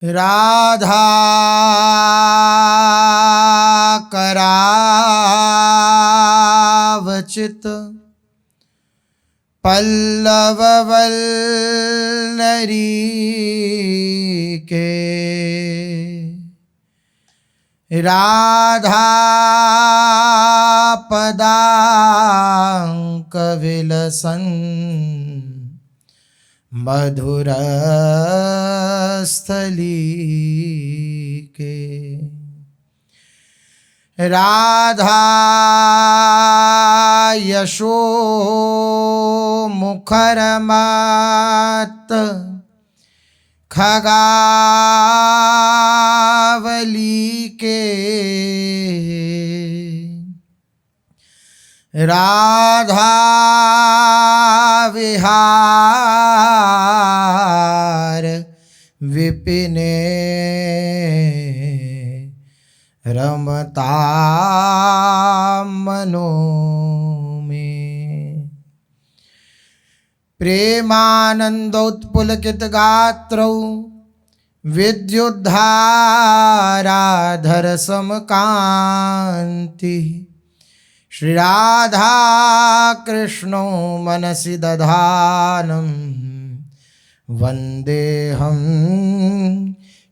राधा करावचित पल्लव वल्लरी के राधा पदांक विलसन मधुर स्थली के राधा यशो मुखर मत खगावली के राधा विहार विपिने रमता मनो में प्रेमानंदोत्पुलकित गात्रौ विद्युद्धाराधर समकांति श्री राधा कृष्णो मनसि दधानं वन्देऽहं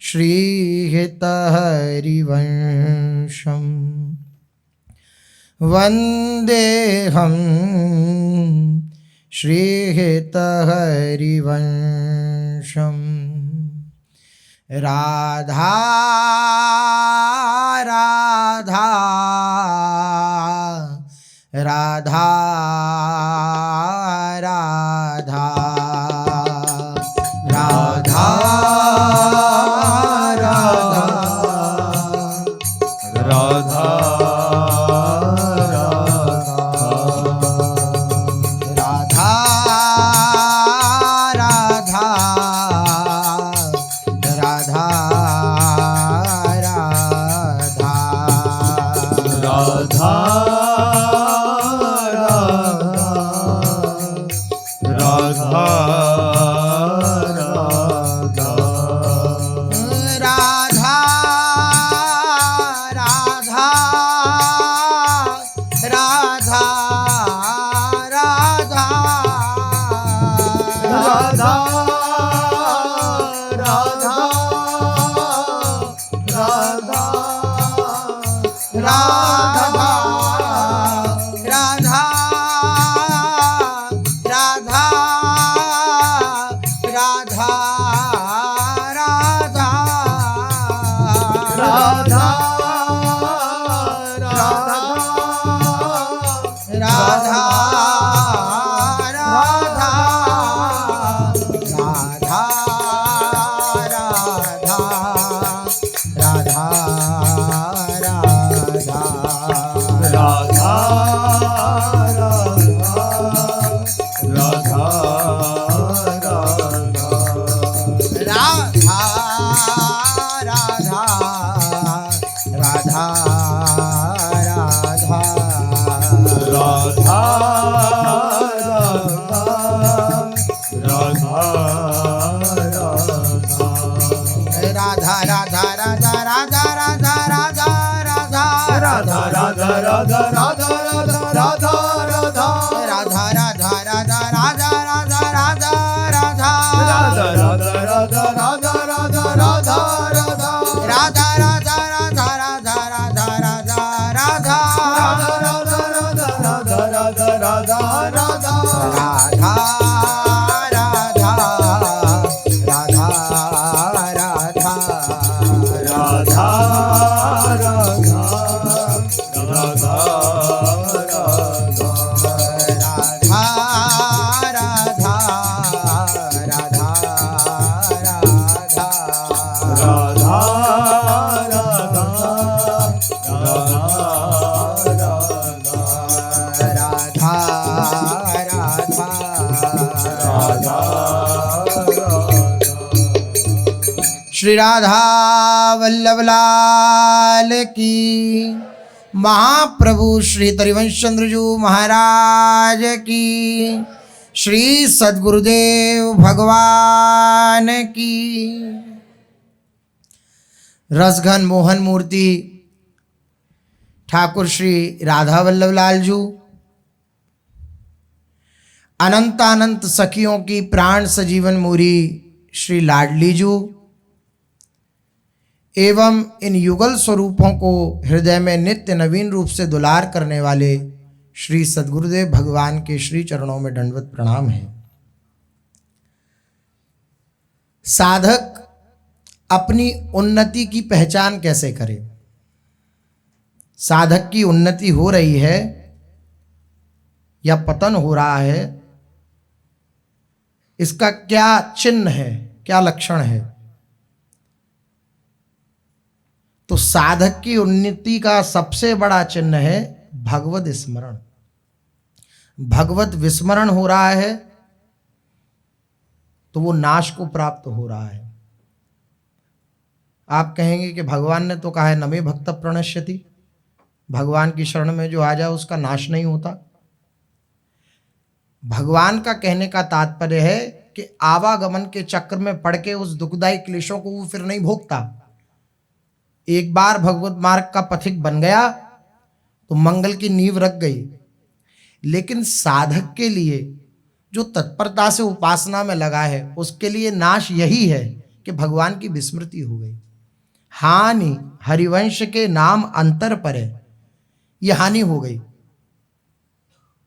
श्रीहितहरिवंशं वन्देऽहं श्रीहितहरिवंशं राधा राधा राधा राधा राधा राधा श्री राधा वल्लभ लाल की, महाप्रभु श्री त्रिवंशचंद्र जी महाराज की, श्री सद्गुरुदेव भगवान की। रसघन मोहन मूर्ति ठाकुर श्री राधा वल्लभ लाल जू, अनंतानंत सखियों की प्राण सजीवन मूरी श्री लाडली जू एवं इन युगल स्वरूपों को हृदय में नित्य नवीन रूप से दुलार करने वाले श्री सद्गुरुदेव भगवान के श्री चरणों में दंडवत प्रणाम है। साधक अपनी उन्नति की पहचान कैसे करे? साधक की उन्नति हो रही है या पतन हो रहा है, इसका क्या चिन्ह है, क्या लक्षण है? तो साधक की उन्नति का सबसे बड़ा चिन्ह है भगवत स्मरण। भगवत विस्मरण हो रहा है तो वो नाश को प्राप्त हो रहा है। आप कहेंगे कि भगवान ने तो कहा है नमे भक्त प्रणश्यति, भगवान की शरण में जो आ जाए उसका नाश नहीं होता। भगवान का कहने का तात्पर्य है कि आवागमन के चक्र में पड़ के उस दुखदायी क्लेशों को वो फिर नहीं भोगता। एक बार भगवत मार्ग का पथिक बन गया तो मंगल की नींव रख गई। लेकिन साधक के लिए जो तत्परता से उपासना में लगा है उसके लिए नाश यही है कि भगवान की विस्मृति हो गई। हानि हरिवंश के नाम अंतर पर है, यह हानि हो गई।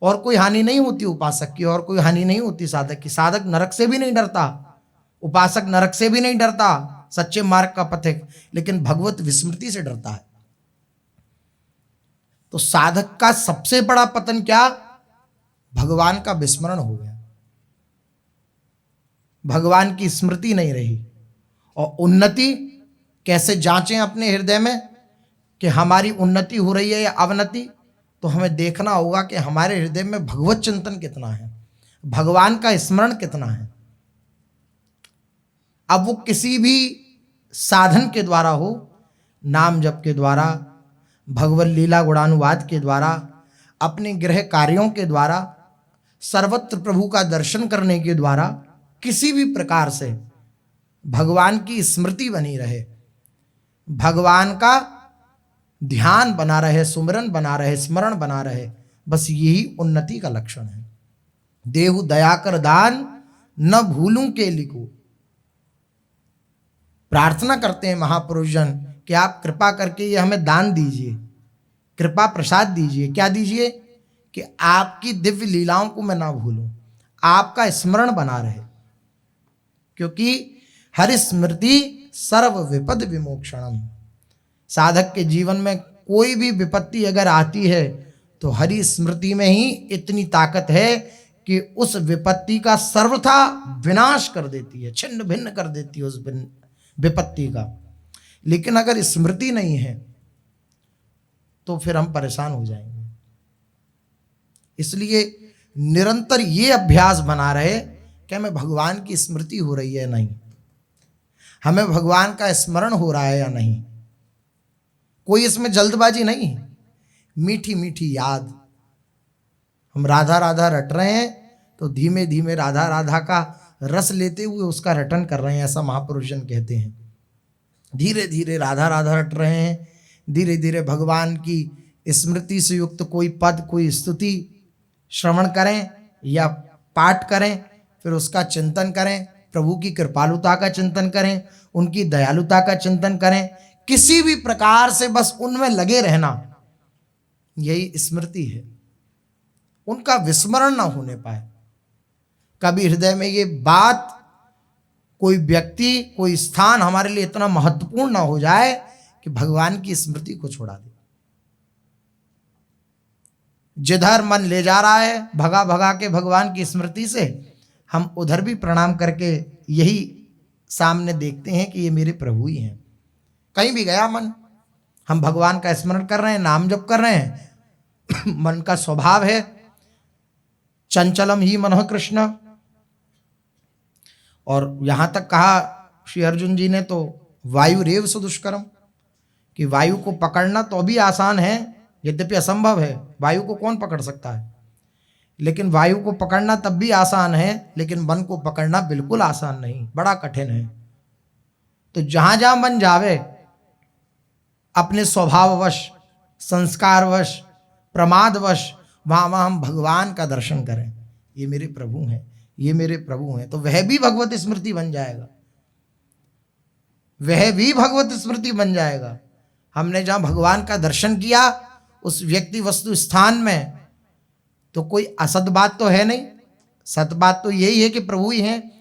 और कोई हानि नहीं होती उपासक की, और कोई हानि नहीं होती साधक की। साधक नरक से भी नहीं डरता, उपासक नरक से भी नहीं डरता, सच्चे मार्ग का पथिक, लेकिन भगवत विस्मृति से डरता है। तो साधक का सबसे बड़ा पतन क्या? भगवान का विस्मरण हो गया, भगवान की स्मृति नहीं रही। और उन्नति कैसे जांचें अपने हृदय में कि हमारी उन्नति हो रही है या अवनति? तो हमें देखना होगा कि हमारे हृदय में भगवत चिंतन कितना है, भगवान का स्मरण कितना है। अब वो किसी भी साधन के द्वारा हो, नाम जप के द्वारा, भगवत लीला गुणानुवाद के द्वारा, अपने गृह कार्यों के द्वारा, सर्वत्र प्रभु का दर्शन करने के द्वारा, किसी भी प्रकार से भगवान की स्मृति बनी रहे, भगवान का ध्यान बना रहे, सुमिरन बना रहे, स्मरण बना रहे, बस यही उन्नति का लक्षण है। देहु दया कर दान न भूलूं के लिखो। प्रार्थना करते हैं महापुरुष जन कि आप कृपा करके ये हमें दान दीजिए, कृपा प्रसाद दीजिए। क्या दीजिए? कि आपकी दिव्य लीलाओं को मैं ना भूलूं, आपका स्मरण बना रहे। क्योंकि हरि स्मृति सर्व विपद विमोक्षणम। साधक के जीवन में कोई भी विपत्ति अगर आती है तो हरि स्मृति में ही इतनी ताकत है कि उस विपत्ति का सर्वथा विनाश कर देती है, छिन्न भिन्न कर देती है उस विपत्ति का। लेकिन अगर स्मृति नहीं है तो फिर हम परेशान हो जाएंगे। इसलिए निरंतर ये अभ्यास बना रहे कि हमें भगवान की स्मृति हो रही है नहीं, हमें भगवान का स्मरण हो रहा है या नहीं। कोई इसमें जल्दबाजी नहीं, मीठी मीठी याद। हम राधा राधा रट रहे हैं तो धीमे धीमे राधा राधा का रस लेते हुए उसका रटन कर रहे हैं, ऐसा महापुरुष जन कहते हैं। धीरे धीरे राधा राधा रट रहे हैं, धीरे धीरे भगवान की स्मृति से युक्त कोई पद, कोई स्तुति श्रवण करें या पाठ करें, फिर उसका चिंतन करें, प्रभु की कृपालुता का चिंतन करें, उनकी दयालुता का चिंतन करें। किसी भी प्रकार से बस उनमें लगे रहना, यही स्मृति है। उनका विस्मरण ना होने पाए। कभी हृदय में ये बात, कोई व्यक्ति, कोई स्थान हमारे लिए इतना महत्वपूर्ण ना हो जाए कि भगवान की स्मृति को छोड़ा दे। जिधर मन ले जा रहा है भगा भगा के भगवान की स्मृति से, हम उधर भी प्रणाम करके यही सामने देखते हैं कि ये मेरे प्रभु ही हैं। कहीं भी गया मन, हम भगवान का स्मरण कर रहे हैं, नाम जप कर रहे हैं। मन का स्वभाव है चंचलम ही मनः कृष्ण। और यहां तक कहा श्री अर्जुन जी ने तो वायु रेव सुदुष्करम, कि वायु को पकड़ना तो भी आसान है, यद्यपि असंभव है। वायु को कौन पकड़ सकता है? लेकिन वायु को पकड़ना तब भी आसान है, लेकिन मन को पकड़ना बिल्कुल आसान नहीं, बड़ा कठिन है। तो जहां जहां मन जावे अपने स्वभाववश, संस्कारवश, प्रमादवश वहाँ हम भगवान का दर्शन करें, ये मेरे प्रभु हैं, ये मेरे प्रभु हैं, तो वह भी भगवत स्मृति बन जाएगा, वह भी भगवत स्मृति बन जाएगा। हमने जहाँ भगवान का दर्शन किया उस व्यक्ति वस्तु स्थान में, तो कोई असत बात तो है नहीं, सत बात तो यही है कि प्रभु ही हैं।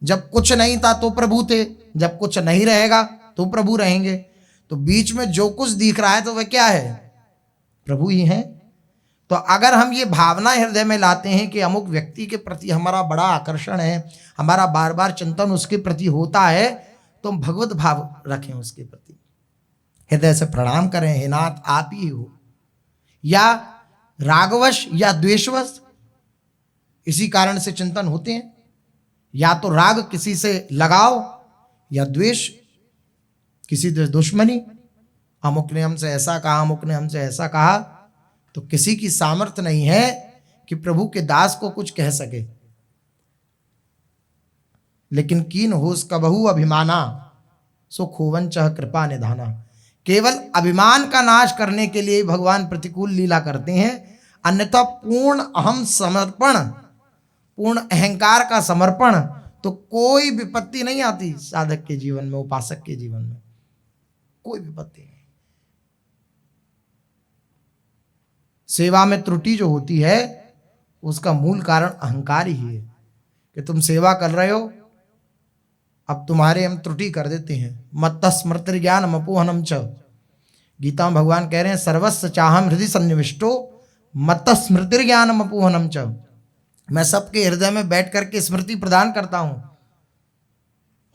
जब कुछ नहीं था तो प्रभु थे, जब कुछ नहीं रहेगा तो प्रभु रहेंगे, तो बीच में जो कुछ दिख रहा है तो वह क्या है, प्रभु ही हैं। तो अगर हम ये भावना हृदय में लाते हैं कि अमुक व्यक्ति के प्रति हमारा बड़ा आकर्षण है, हमारा बार बार चिंतन उसके प्रति होता है, तो हम भगवत भाव रखें उसके प्रति, हृदय से प्रणाम करें, हे नाथ आप ही हो। या रागवश या द्वेषवश इसी कारण से चिंतन होते हैं, या तो राग किसी से लगाव या द्वेष किसी से दुश्मनी, अमुक ने हमसे ऐसा कहा, अमुक ने हमसे ऐसा कहा, तो किसी की सामर्थ्य नहीं है कि प्रभु के दास को कुछ कह सके। लेकिन कीन होस कबहू अभिमाना सो खोवन चह कृपा निधाना। केवल अभिमान का नाश करने के लिए भगवान प्रतिकूल लीला करते हैं, अन्यथा पूर्ण अहम समर्पण, पूर्ण अहंकार का समर्पण, तो कोई विपत्ति नहीं आती साधक के जीवन में, उपासक के जीवन में कोई विपत्ति नहीं। सेवा में त्रुटि जो होती है उसका मूल कारण अहंकार ही है कि तुम सेवा कर रहे हो, अब तुम्हारे हम त्रुटि कर देते हैं। मत्तः स्मृति ज्ञान मपोहनम च, गीता में भगवान कह रहे हैं सर्वस्व चाहम हृदय सन्निविष्टो मत्तः स्मृति ज्ञान मपोहनम च। मैं सबके हृदय में बैठ करके स्मृति प्रदान करता हूं,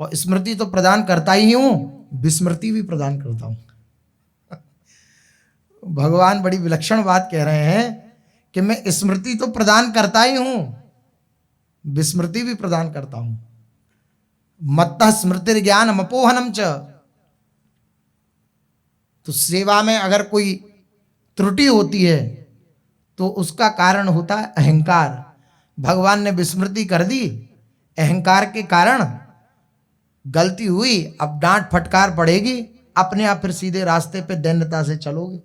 और स्मृति तो प्रदान करता ही हूं, विस्मृति भी प्रदान करता हूं। भगवान बड़ी विलक्षण बात कह रहे हैं कि मैं स्मृति तो प्रदान करता ही हूं, विस्मृति भी प्रदान करता हूं। मत्तः स्मृति ज्ञान मपोहनम च, तो सेवा में अगर कोई त्रुटि होती है तो उसका कारण होता है अहंकार। भगवान ने विस्मृति कर दी, अहंकार के कारण गलती हुई, अब डांट फटकार पड़ेगी, अपने आप फिर सीधे रास्ते पे दैन्यता से चलोगे।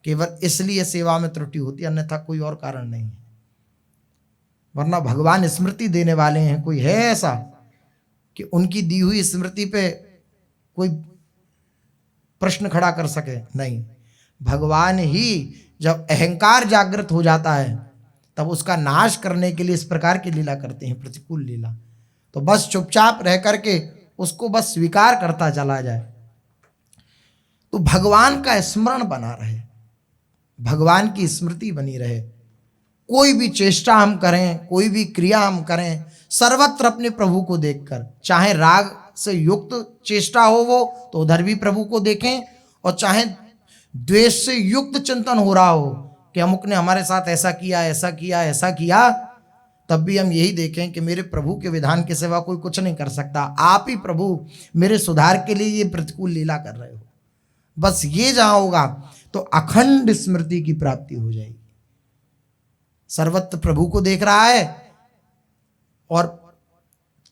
केवल इसलिए सेवा में त्रुटि होती है, अन्यथा कोई और कारण नहीं है। वरना भगवान स्मृति देने वाले हैं, कोई है ऐसा कि उनकी दी हुई स्मृति पे कोई प्रश्न खड़ा कर सके? नहीं। भगवान ही जब अहंकार जागृत हो जाता है तब उसका नाश करने के लिए इस प्रकार की लीला करते हैं, प्रतिकूल लीला। तो बस चुपचाप रह करके उसको बस स्वीकार करता चला जाए, तो भगवान का स्मरण बना रहे, भगवान की स्मृति बनी रहे। कोई भी चेष्टा हम करें, कोई भी क्रिया हम करें, सर्वत्र अपने प्रभु को देखकर, चाहे राग से युक्त चेष्टा हो वो तो उधर भी प्रभु को देखें, और चाहे द्वेष से युक्त चिंतन हो रहा हो कि अमुक ने हमारे साथ ऐसा किया, ऐसा किया, ऐसा किया, तब भी हम यही देखें कि मेरे प्रभु के विधान के सिवा कोई कुछ नहीं कर सकता। आप ही प्रभु मेरे सुधार के लिए ये प्रतिकूल लीला कर रहे हो। बस ये जहां होगा तो अखंड स्मृति की प्राप्ति हो जाएगी। सर्वत्र प्रभु को देख रहा है और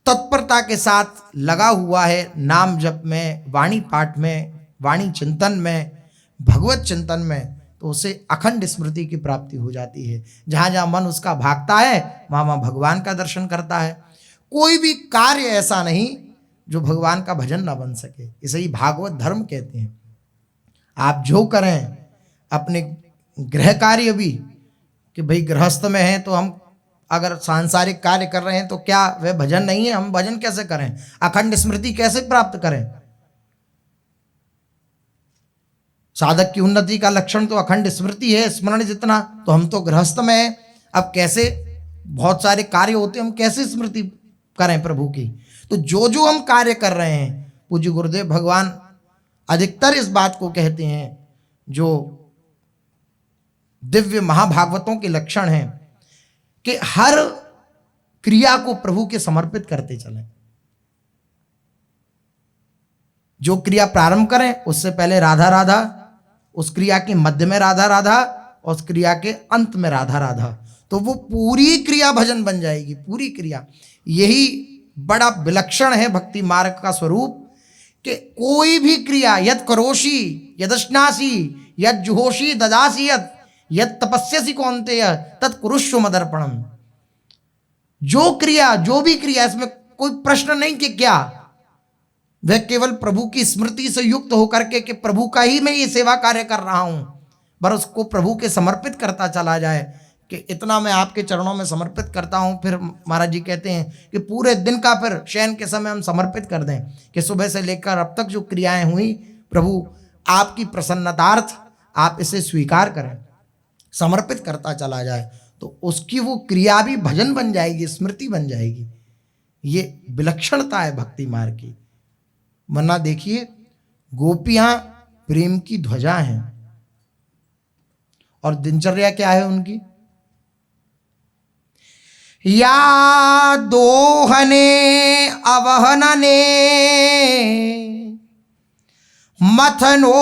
तत्परता के साथ लगा हुआ है नाम जप में, वाणी पाठ में, वाणी चिंतन में, भगवत चिंतन में, तो उसे अखंड स्मृति की प्राप्ति हो जाती है। जहाँ जहाँ मन उसका भागता है वहाँ वहाँ भगवान का दर्शन करता है। कोई भी कार्य ऐसा नहीं जो भगवान का भजन ना बन सके। इसे ही भागवत धर्म कहते हैं। आप जो करें अपने गृह कार्य भी, कि भाई गृहस्थ में हैं तो हम अगर सांसारिक कार्य कर रहे हैं तो क्या वह भजन नहीं है? हम भजन कैसे करें? अखंड स्मृति कैसे प्राप्त करें? साधक की उन्नति का लक्षण तो अखंड स्मृति है, स्मरण जितना। तो हम तो गृहस्थ में हैं, अब कैसे बहुत सारे कार्य होते हैं, हम कैसे स्मृति करें प्रभु की? तो जो जो हम कार्य कर रहे हैं, पूज्य गुरुदेव भगवान अधिकतर इस बात को कहते हैं, जो दिव्य महाभागवतों के लक्षण हैं, कि हर क्रिया को प्रभु के समर्पित करते चलें। जो क्रिया प्रारंभ करें उससे पहले राधा राधा, उस क्रिया के मध्य में राधा राधा, और उस क्रिया के अंत में राधा राधा, तो वो पूरी क्रिया भजन बन जाएगी, पूरी क्रिया। यही बड़ा विलक्षण है भक्ति मार्ग का स्वरूप, कि कोई भी क्रिया, यद करोषि यदश्नासी यद जुहोषि ददासी यद तपस्यसि कौन्तेय तत् कुरुष्व मदर्पणम। जो क्रिया, जो भी क्रिया, इसमें कोई प्रश्न नहीं कि क्या, वह केवल प्रभु की स्मृति से युक्त होकर के कि प्रभु का ही मैं ये सेवा कार्य कर रहा हूं, पर उसको प्रभु के समर्पित करता चला जाए कि इतना मैं आपके चरणों में समर्पित करता हूं। फिर महाराज जी कहते हैं कि पूरे दिन का फिर शयन के समय हम समर्पित कर दें कि सुबह से लेकर अब तक जो क्रियाएं हुई प्रभु आपकी प्रसन्नतार्थ आप इसे स्वीकार करें, समर्पित करता चला जाए, तो उसकी वो क्रिया भी भजन बन जाएगी, स्मृति बन जाएगी। ये विलक्षणता है भक्ति मार्ग की। वरना देखिए, गोपियां प्रेम की ध्वजा हैं और दिनचर्या क्या है उनकी? या दोहने अवहनने मथनोपलेप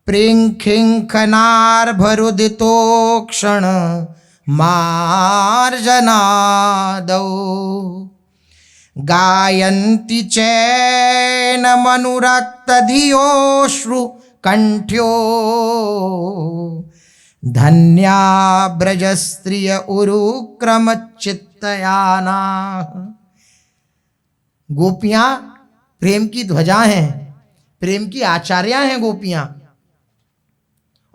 प्रिंखिंखनार्भरुदितो क्षण मार्जनादौ गायन्ति चैनमनुरक्तधियोश्रु कंठ्यो धन्या ब्रजस्त्रिय उरुक्रम चित्तयाना। गोपियां प्रेम की ध्वजा हैं, प्रेम की आचार्या हैं गोपियां।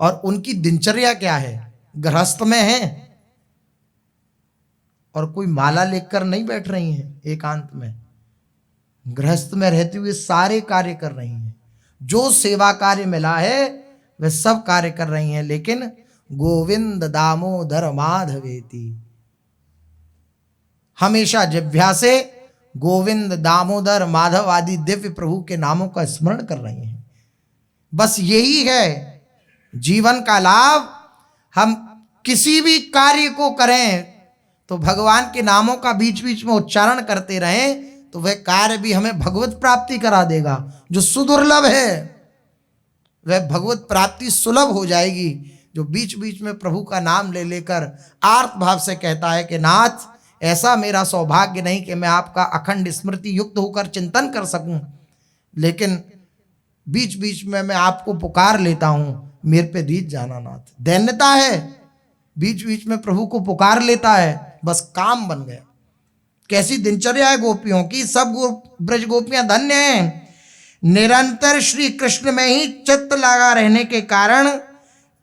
और उनकी दिनचर्या क्या है? गृहस्थ में है और कोई माला लेकर नहीं बैठ रही हैं एकांत में, गृहस्थ में रहते हुए सारे कार्य कर रही हैं। जो सेवा कार्य मिला है वह सब कार्य कर रही हैं, लेकिन गोविंद दामोदर माधवेति, हमेशा जिह्वा से गोविंद दामोदर माधव आदि दिव्य प्रभु के नामों का स्मरण कर रही हैं। बस यही है जीवन का लाभ। हम किसी भी कार्य को करें तो भगवान के नामों का बीच बीच में उच्चारण करते रहें, तो वह कार्य भी हमें भगवत प्राप्ति करा देगा। जो सुदुर्लभ है वह भगवत प्राप्ति सुलभ हो जाएगी। जो बीच बीच में प्रभु का नाम ले लेकर आर्त भाव से कहता है कि नाथ, ऐसा मेरा सौभाग्य नहीं कि मैं आपका अखंड स्मृति युक्त होकर चिंतन कर सकूं, लेकिन बीच बीच में मैं आपको पुकार लेता हूं, मेरे पे रीत जाना नाथ। दैन्यता है, बीच बीच में प्रभु को पुकार लेता है, बस काम बन गया। कैसी दिनचर्या है गोपियों की। सब ब्रज गोपियां धन्य हैं। निरंतर श्री कृष्ण में ही चित्त लगा रहने के कारण,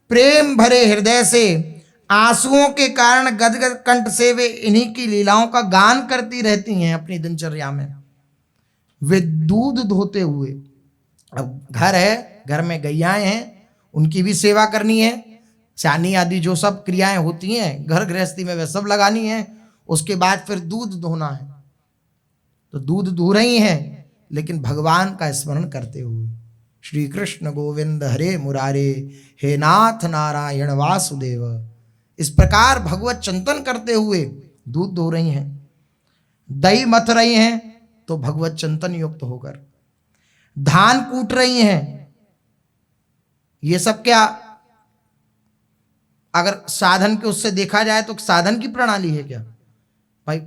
प्रेम भरे हृदय से, आंसुओं के कारण गदगद कंठ से वे इन्हीं की लीलाओं का गान करती रहती हैं अपनी दिनचर्या में। वे दूध धोते हुए, अब घर है, घर में गैयाएं हैं, उनकी भी सेवा करनी है, स्यानी आदि जो सब क्रियाएं होती हैं घर गृहस्थी में वे सब लगानी है। उसके बाद फिर दूध धोना है, तो दूध धो रही हैं, लेकिन भगवान का स्मरण करते हुए, श्री कृष्ण गोविंद हरे मुरारे, हे नाथ नारायण वासुदेव, इस प्रकार भगवत चिंतन करते हुए दूध धो रही हैं। दही मथ रही हैं तो भगवत चिंतन युक्त होकर, धान कूट रही हैं। ये सब क्या, अगर साधन के उससे देखा जाए तो साधन की प्रणाली है क्या भाई?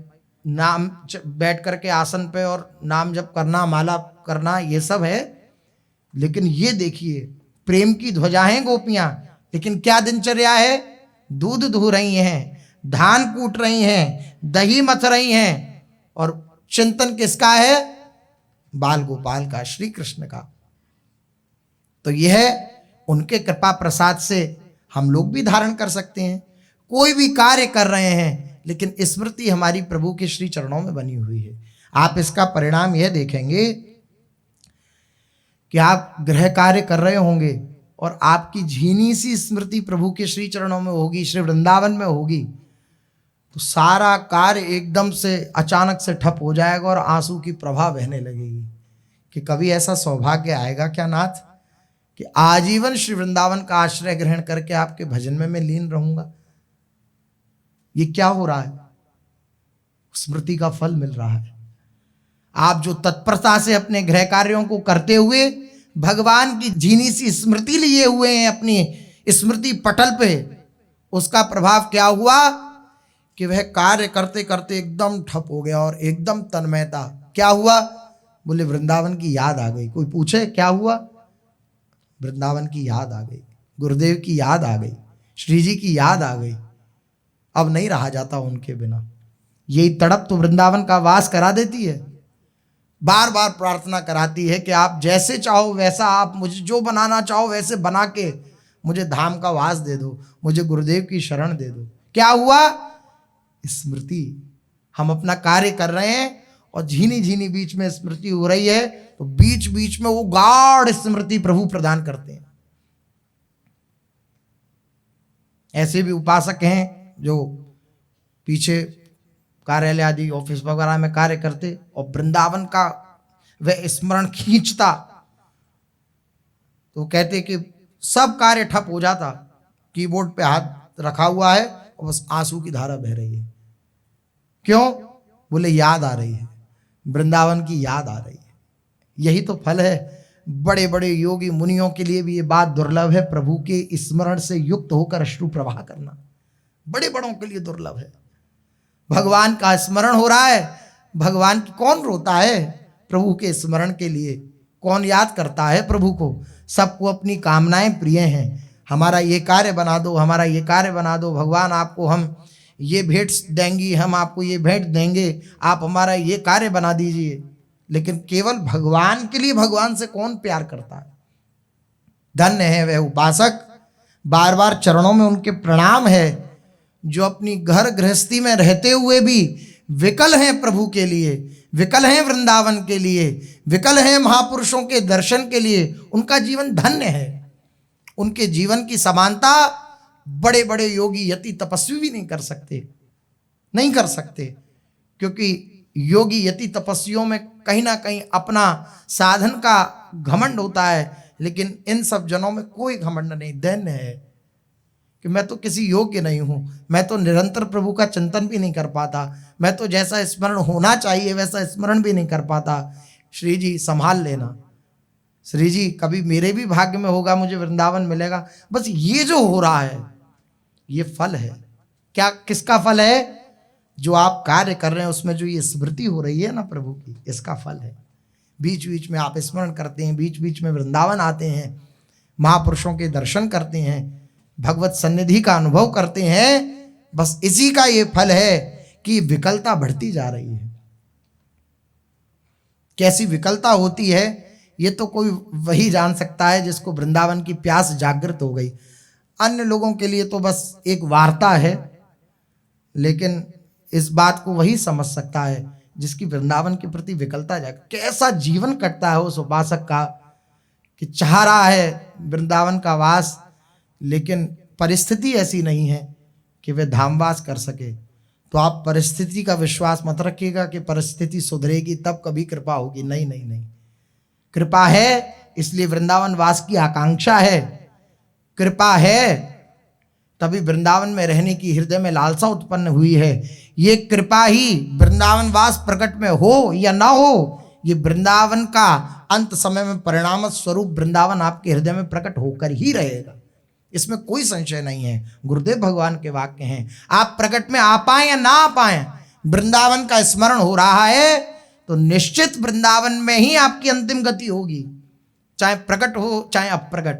नाम बैठ करके आसन पे और नाम जप करना, माला करना, ये सब है। लेकिन ये देखिए, प्रेम की ध्वजा हैं गोपियां, लेकिन क्या दिनचर्या है? दूध धो रही हैं, धान कूट रही हैं, दही मथ रही हैं, और चिंतन किसका है? बाल गोपाल का, श्री कृष्ण का। तो यह उनके कृपा प्रसाद से हम लोग भी धारण कर सकते हैं। कोई भी कार्य कर रहे हैं, लेकिन स्मृति हमारी प्रभु के श्री चरणों में बनी हुई है। आप इसका परिणाम यह देखेंगे कि आप गृह कार्य कर रहे होंगे और आपकी झीनी सी स्मृति प्रभु के श्री चरणों में होगी, श्री वृंदावन में होगी, तो सारा कार्य एकदम से अचानक से ठप हो जाएगा और आंसू की प्रवाह बहने लगेगी। कि कभी ऐसा सौभाग्य आएगा क्या नाथ कि आजीवन श्री वृंदावन का आश्रय ग्रहण करके आपके भजन में मैं लीन रहूंगा? ये क्या हो रहा है? स्मृति का फल मिल रहा है। आप जो तत्परता से अपने गृह कार्यों को करते हुए भगवान की झीनी सी स्मृति लिए हुए हैं अपनी स्मृति पटल पे, उसका प्रभाव क्या हुआ कि वह कार्य करते करते एकदम ठप हो गया और एकदम तन्मयता। क्या हुआ? बोले वृंदावन की याद आ गई। कोई पूछे क्या हुआ? वृंदावन की याद आ गई, गुरुदेव की याद आ गई, श्री जी की याद आ गई। अब नहीं रहा जाता उनके बिना। यही तड़प तो वृंदावन का वास करा देती है। बार बार प्रार्थना कराती है कि आप जैसे चाहो वैसा, आप मुझे जो बनाना चाहो वैसे बना के मुझे धाम का वास दे दो, मुझे गुरुदेव की शरण दे दो। क्या हुआ? स्मृति। हम अपना कार्य कर रहे हैं और झीनी झीनी बीच में स्मृति हो रही है, तो बीच बीच में वो गाढ़ स्मृति प्रभु प्रदान करते हैं। ऐसे भी उपासक हैं जो पीछे कार्यालय आदि ऑफिस वगैरह में कार्य करते और वृंदावन का वह स्मरण खींचता, तो कहते कि सब कार्य ठप हो जाता, कीबोर्ड पे हाथ रखा हुआ है और बस आंसू की धारा बह रही है। क्यों? बोले याद आ रही है, वृंदावन की याद आ रही है। यही तो फल है। बड़े बड़े योगी मुनियों के लिए भी ये बात दुर्लभ है, प्रभु के स्मरण से युक्त होकर अश्रु प्रवाह करना बड़े बड़ों के लिए दुर्लभ है। भगवान का स्मरण हो रहा है, भगवान की कौन रोता है? प्रभु के स्मरण के लिए कौन याद करता है प्रभु को? सबको अपनी कामनाएं प्रिय हैं। हमारा ये कार्य बना दो, हमारा ये कार्य बना दो, भगवान आपको हम ये भेंट देंगी, हम आपको ये भेंट देंगे, आप हमारा ये कार्य बना दीजिए। लेकिन केवल भगवान के लिए भगवान से कौन प्यार करता है? धन्य है वह उपासक, बार बार चरणों में उनके प्रणाम है, जो अपनी घर गृहस्थी में रहते हुए भी विकल हैं प्रभु के लिए, विकल हैं वृंदावन के लिए, विकल हैं महापुरुषों के दर्शन के लिए। उनका जीवन धन्य है। उनके जीवन की समानता बड़े बड़े योगी यति तपस्वी भी नहीं कर सकते, नहीं कर सकते, क्योंकि योगी यति तपस्वियों में कहीं ना कहीं अपना साधन का घमंड होता है, लेकिन इन सब जनों में कोई घमंड नहीं। धन्य है कि मैं तो किसी योग्य नहीं हूं, मैं तो निरंतर प्रभु का चिंतन भी नहीं कर पाता, मैं तो जैसा स्मरण होना चाहिए वैसा स्मरण भी नहीं कर पाता। श्री जी संभाल लेना, श्री जी कभी मेरे भी भाग्य में होगा, मुझे वृंदावन मिलेगा। बस ये जो हो रहा है ये फल है। क्या? किसका फल है? जो आप कार्य कर रहे हैं उसमें जो ये स्मृति हो रही है ना प्रभु की, इसका फल है। बीच बीच में आप स्मरण करते हैं, बीच बीच में वृंदावन आते हैं, महापुरुषों के दर्शन करते हैं, भगवत सन्निधि का अनुभव करते हैं। बस इसी का ये फल है कि विकलता बढ़ती जा रही है। कैसी विकलता होती है ये तो कोई वही जान सकता है जिसको वृंदावन की प्यास जागृत हो गई। अन्य लोगों के लिए तो बस एक वार्ता है, लेकिन इस बात को वही समझ सकता है जिसकी वृंदावन के प्रति विकलता जाए। कैसा जीवन कटता है उस उपासक का कि चाह रहा है वृंदावन का वास, लेकिन परिस्थिति ऐसी नहीं है कि वह धामवास कर सके। तो आप परिस्थिति का विश्वास मत रखिएगा कि परिस्थिति सुधरेगी तब कभी कृपा होगी। नहीं नहीं नहीं, कृपा है इसलिए वृंदावन वास की आकांक्षा है, कृपा है तभी वृंदावन में रहने की हृदय में लालसा उत्पन्न हुई है। ये कृपा ही वृंदावन वास प्रकट में हो या ना हो, ये वृंदावन का अंत समय में परिणाम स्वरूप वृंदावन आपके हृदय में प्रकट होकर ही रहेगा, इसमें कोई संशय नहीं है। गुरुदेव भगवान के वाक्य हैं। आप प्रकट में आ पाए या ना आ पाए, वृंदावन का स्मरण हो रहा है तो निश्चित वृंदावन में ही आपकी अंतिम गति होगी, चाहे प्रकट हो चाहे अप्रकट।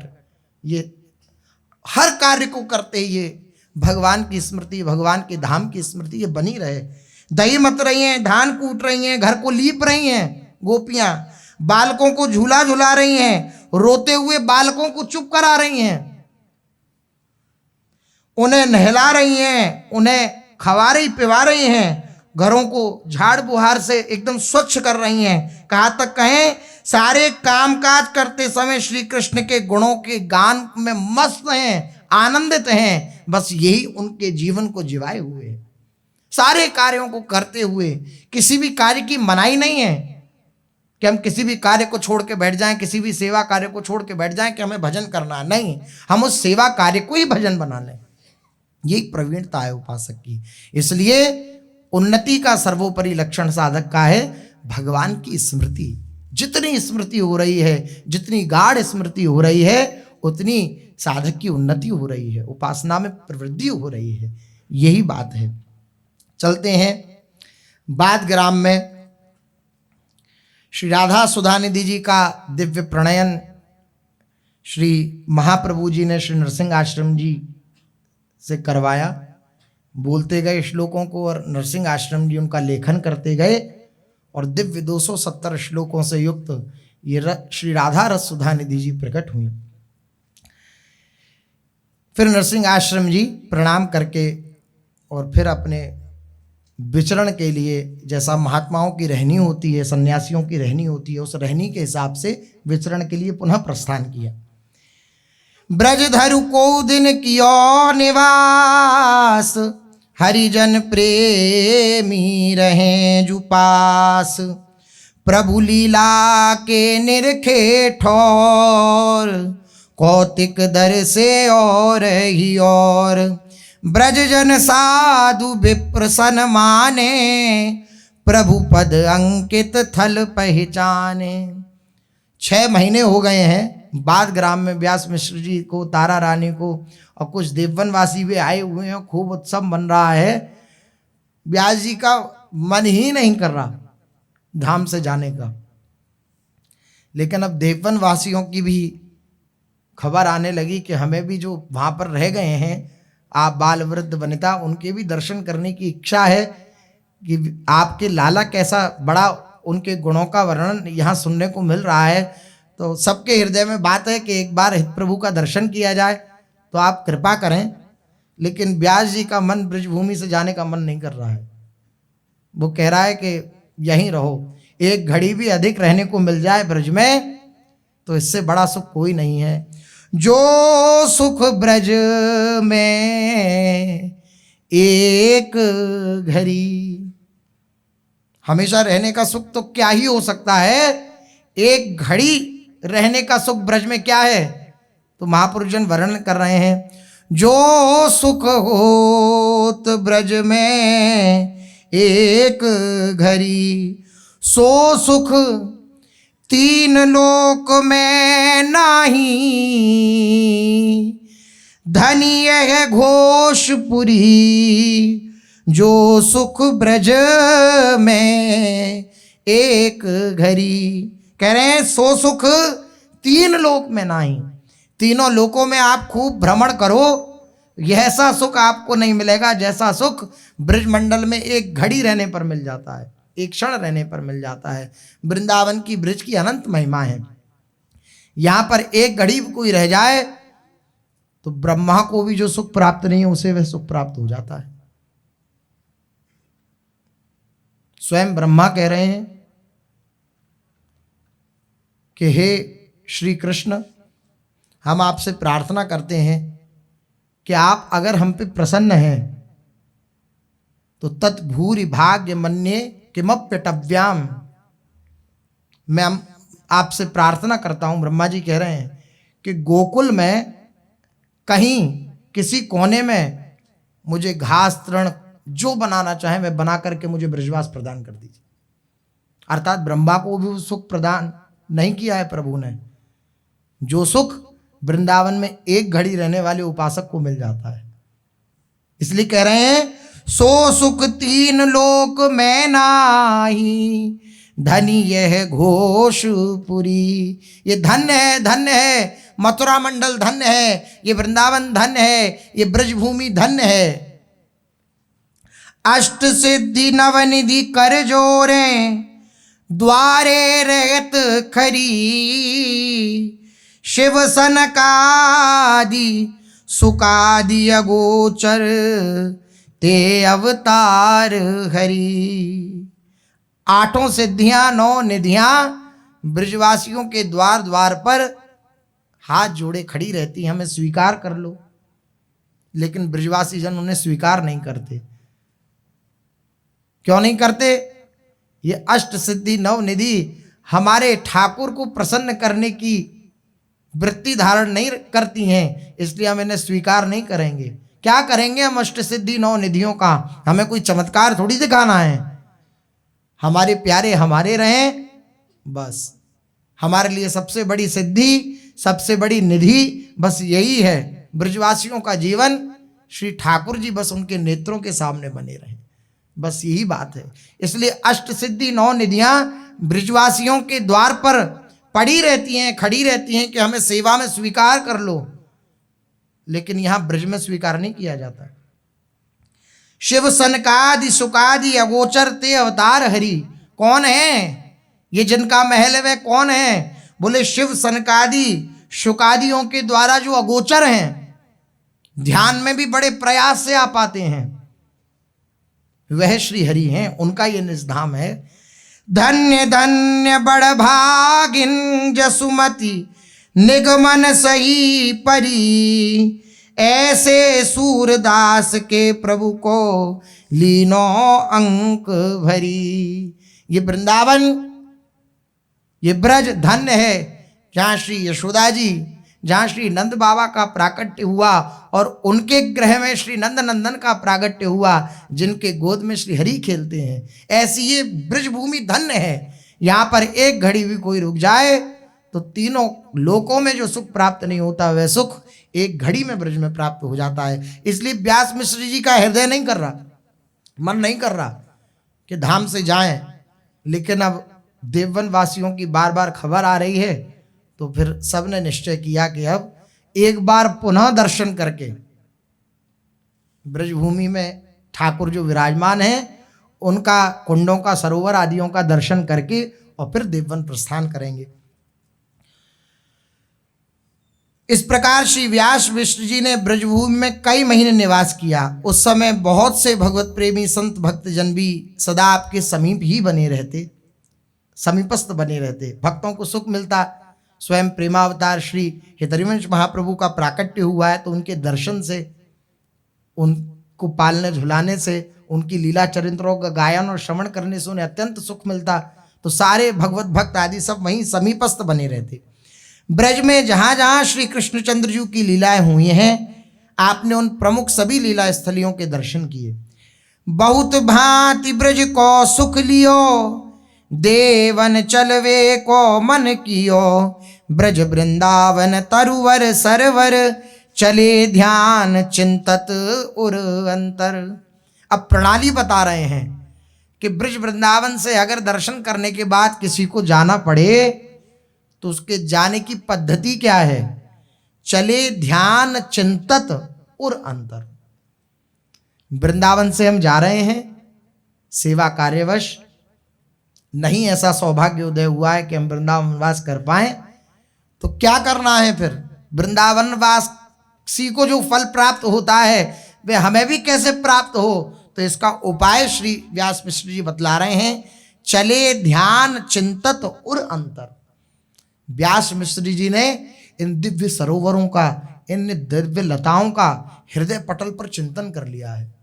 ये हर कार्य को करते ये भगवान की स्मृति, भगवान के धाम की स्मृति ये बनी रहे। दही मत रही हैं, धान कूट रही हैं, घर को लीप रही हैं गोपियां, बालकों को झूला झुला रही हैं, रोते हुए बालकों को चुप करा रही हैं, उन्हें नहला रही हैं, उन्हें खवा रही पिवा रही हैं, घरों को झाड़ बुहार से एकदम स्वच्छ कर रही हैं। कहाँ तक कहें, सारे कामकाज करते समय श्री कृष्ण के गुणों के गान में मस्त हैं, आनंदित हैं। बस यही उनके जीवन को जिवाए हुए हैं। सारे कार्यों को करते हुए किसी भी कार्य की मनाही नहीं है कि हम किसी भी कार्य को छोड़ के बैठ जाएं, किसी भी सेवा कार्य को छोड़ के बैठ जाएं कि हमें भजन करना है। नहीं, हम उस सेवा कार्य को ही भजन बना लें। यही प्रवीणता है उपासक की। इसलिए उन्नति का सर्वोपरि लक्षण साधक का है भगवान की स्मृति। जितनी स्मृति हो रही है, जितनी गाढ़ स्मृति हो रही है, उतनी साधक की उन्नति हो रही है, उपासना में प्रवृद्धि हो रही है। यही बात है। चलते हैं बाद ग्राम में। श्री राधा सुधा निधि जी का दिव्य प्रणयन श्री महाप्रभु जी ने श्री नरसिंह आश्रम जी से करवाया। बोलते गए श्लोकों को और नरसिंह आश्रम जी उनका लेखन करते गए और दिव्य 270 श्लोकों से युक्त ये श्री राधा रस सुधा निधि जी प्रकट हुई। फिर नरसिंह आश्रम जी प्रणाम करके और फिर अपने विचरण के लिए, जैसा महात्माओं की रहनी होती है, सन्यासियों की रहनी होती है, उस रहनी के हिसाब से विचरण के लिए पुनः प्रस्थान किया। ब्रजधरु को दिन कियो निवास, हरिजन प्रेमी रहे जुपास। प्रभु लीला के निरखे ठोर, कौतिक दर से और ही और। ब्रज जन साधु विप्र सन माने, प्रभु पद अंकित थल पहचाने। 6 महीने हो गए हैं बाद ग्राम में व्यास मिश्र जी को, तारा रानी को और कुछ देववनवासी भी आए हुए हैं। खूब उत्सव बन रहा है। व्यास जी का मन ही नहीं कर रहा धाम से जाने का, लेकिन अब देववनवासियों की भी खबर आने लगी कि हमें भी जो वहाँ पर रह गए हैं आप बाल वृद्ध वनिता, उनके भी दर्शन करने की इच्छा है कि आपके लाला कैसा, बड़ा उनके गुणों का वर्णन यहाँ सुनने को मिल रहा है। तो सबके हृदय में बात है कि एक बार हित प्रभु का दर्शन किया जाए, तो आप कृपा करें। लेकिन व्यास जी का मन ब्रजभूमि से जाने का मन नहीं कर रहा है। वो कह रहा है कि यहीं रहो, एक घड़ी भी अधिक रहने को मिल जाए ब्रज में तो इससे बड़ा सुख कोई नहीं है। जो सुख ब्रज में एक घड़ी, हमेशा रहने का सुख तो क्या ही हो सकता है, एक घड़ी रहने का सुख ब्रज में क्या है। तो महापुरुषजन वर्णन कर रहे हैं, जो सुख होत ब्रज में एक घड़ी, सो सुख 3 लोक में नाही। धनी यह घोषपुरी, जो सुख ब्रज में एक घड़ी। कह रहे हैं सो सुख 3 लोक में नहीं। तीनों लोकों में आप खूब भ्रमण करो, ऐसा सुख आपको नहीं मिलेगा जैसा सुख ब्रजमंडल में एक घड़ी रहने पर मिल जाता है, एक क्षण रहने पर मिल जाता है। वृंदावन की ब्रज की अनंत महिमा है। यहाँ पर एक घड़ी कोई रह जाए तो ब्रह्मा को भी जो सुख प्राप्त नहीं है उसे वह सुख प्राप्त हो जाता है। स्वयं ब्रह्मा कह रहे हैं कि हे श्री कृष्ण, हम आपसे प्रार्थना करते हैं कि आप अगर हम पे प्रसन्न हैं तो तत्भूरि भाग्य मन्ये किमप्यटव्याम। मैं आपसे प्रार्थना करता हूं, ब्रह्मा जी कह रहे हैं कि गोकुल में कहीं किसी कोने में मुझे घास तृण जो बनाना चाहे मैं बना करके मुझे ब्रजवास प्रदान कर दीजिए। अर्थात ब्रह्मा को भी सुख प्रदान नहीं किया है प्रभु ने, जो सुख वृंदावन में एक घड़ी रहने वाले उपासक को मिल जाता है। इसलिए कह रहे हैं सो सुख 3 लोक में नाही, धनी यह घोषपुरी। ये धन्य है, धन्य है, मथुरा मंडल धन्य है, ये वृंदावन धन्य है, ये ब्रजभूमि धन्य है। अष्ट सिद्धि नवनिधि कर जोरे, द्वारे रहत खरी। शिव सनकादि सुकादि अगोचर, ते अवतार हरि। 8 सिद्धियां 9 निधियां ब्रजवासियों के द्वार द्वार पर हाथ जोड़े खड़ी रहती, हमें स्वीकार कर लो। लेकिन ब्रजवासी जन उन्हें स्वीकार नहीं करते। क्यों नहीं करते? ये अष्ट सिद्धि 9 निधि हमारे ठाकुर को प्रसन्न करने की वृत्ति धारण नहीं करती हैं, इसलिए हम इन्हें स्वीकार नहीं करेंगे। क्या करेंगे हम अष्ट सिद्धि 9 निधियों का? हमें कोई चमत्कार थोड़ी दिखाना है। हमारे प्यारे हमारे रहें बस। हमारे लिए सबसे बड़ी सिद्धि, सबसे बड़ी निधि बस यही है। ब्रजवासियों का जीवन श्री ठाकुर जी बस उनके नेत्रों के सामने बने रहें। बस यही बात है। इसलिए अष्ट सिद्धि 9 निधियां ब्रिजवासियों के द्वार पर पड़ी रहती हैं, खड़ी रहती हैं कि हमें सेवा में स्वीकार कर लो, लेकिन यहां ब्रज में स्वीकार नहीं किया जाता। शिव सनकादि सुकादि अगोचर ते अवतार हरि। कौन है ये जिनका महल है, वह कौन है? बोले शिव सनकादि शुकादियों के द्वारा जो अगोचर हैं, ध्यान में भी बड़े प्रयास से आ पाते हैं, वह श्री हरि हैं। उनका ये निजधाम है। धन्य धन्य बड़ भागिन जसुमति निगमन सही परी, ऐसे सूरदास के प्रभु को लीनो अंक भरी। ये वृंदावन, ये ब्रज धन्य है जहाँ श्री यशोदा जी, जहाँ श्री नंद बाबा का प्राकट्य हुआ और उनके गृह में श्री नंद नंदन का प्राकट्य हुआ, जिनके गोद में श्री हरि खेलते हैं। ऐसी ये ब्रज भूमि धन्य है। यहाँ पर एक घड़ी भी कोई रुक जाए तो तीनों लोकों में जो सुख प्राप्त नहीं होता, वह सुख एक घड़ी में ब्रज में प्राप्त हो जाता है। इसलिए व्यास मिश्र जी का हृदय नहीं कर रहा, मन नहीं कर रहा कि धाम से जाएं, लेकिन अब देववन वासियों की बार बार खबर आ रही है, तो फिर सबने निश्चय किया कि अब एक बार पुनः दर्शन करके ब्रजभूमि में ठाकुर जो विराजमान हैं, उनका कुंडों का, सरोवर आदियों का दर्शन करके और फिर देववन प्रस्थान करेंगे। इस प्रकार श्री व्यास मिश्र जी ने ब्रजभूमि में कई महीने निवास किया। उस समय बहुत से भगवत प्रेमी संत भक्तजन भी सदा आपके समीप ही बने रहते, समीपस्थ बने रहते। भक्तों को सुख मिलता। स्वयं प्रेमावतार श्री हितरिवंश महाप्रभु का प्राकट्य हुआ है, तो उनके दर्शन से, उनको पालने झुलाने से, उनकी लीला चरित्रों का गायन और श्रवण करने से उन्हें अत्यंत सुख मिलता। तो सारे भगवत भक्त आदि सब वहीं समीपस्थ बने रहते। ब्रज में जहाँ जहाँ श्री कृष्णचंद्र जी की लीलाएं हुई हैं, आपने उन प्रमुख सभी लीला स्थलियों के दर्शन किए। बहुत भांति ब्रज को सुख लियो, देवन चलवे को मन कियो, ब्रज वृंदावन तरुवर सरवर, चले ध्यान चिंतत उर अंतर। अब प्रणाली बता रहे हैं कि ब्रज वृंदावन से अगर दर्शन करने के बाद किसी को जाना पड़े तो उसके जाने की पद्धति क्या है? चले ध्यान चिंतत उर अंतर। वृंदावन से हम जा रहे हैं सेवा कार्यवश, नहीं ऐसा सौभाग्य उदय हुआ है कि हम वृंदावन वास कर पाए, तो क्या करना है फिर? वृंदावन वासी को जो फल प्राप्त होता है वह हमें भी कैसे प्राप्त हो? तो इसका उपाय श्री व्यास मिश्र जी बतला रहे हैं। चले ध्यान चिंतत उर अंतर। व्यास मिश्र जी ने इन दिव्य सरोवरों का, इन दिव्य लताओं का हृदय पटल पर चिंतन कर लिया है।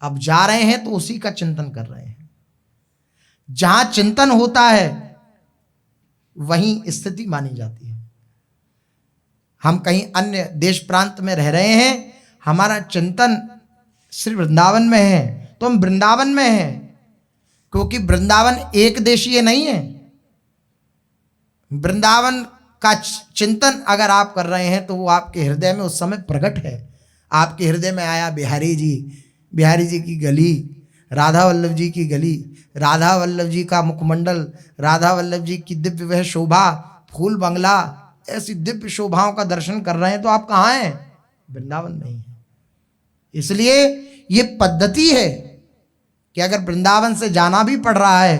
अब जा रहे हैं तो उसी का चिंतन कर रहे हैं। जहां चिंतन होता है वहीं स्थिति मानी जाती है। हम कहीं अन्य देश प्रांत में रह रहे हैं, हमारा चिंतन श्री वृंदावन में है, तो हम वृंदावन में हैं, क्योंकि वृंदावन एक देशीय नहीं है। वृंदावन का चिंतन अगर आप कर रहे हैं तो वो आपके हृदय में उस समय प्रकट है। आपके हृदय में आया बिहारी जी की गली, राधा वल्लभ जी की गली, राधा वल्लभ जी का मुखमंडल, राधा वल्लभ जी की दिव्य वह शोभा, फूल बंगला, ऐसी दिव्य शोभाओं का दर्शन कर रहे हैं, तो आप कहाँ हैं? वृंदावन में ही हैं। इसलिए ये पद्धति है कि अगर वृंदावन से जाना भी पड़ रहा है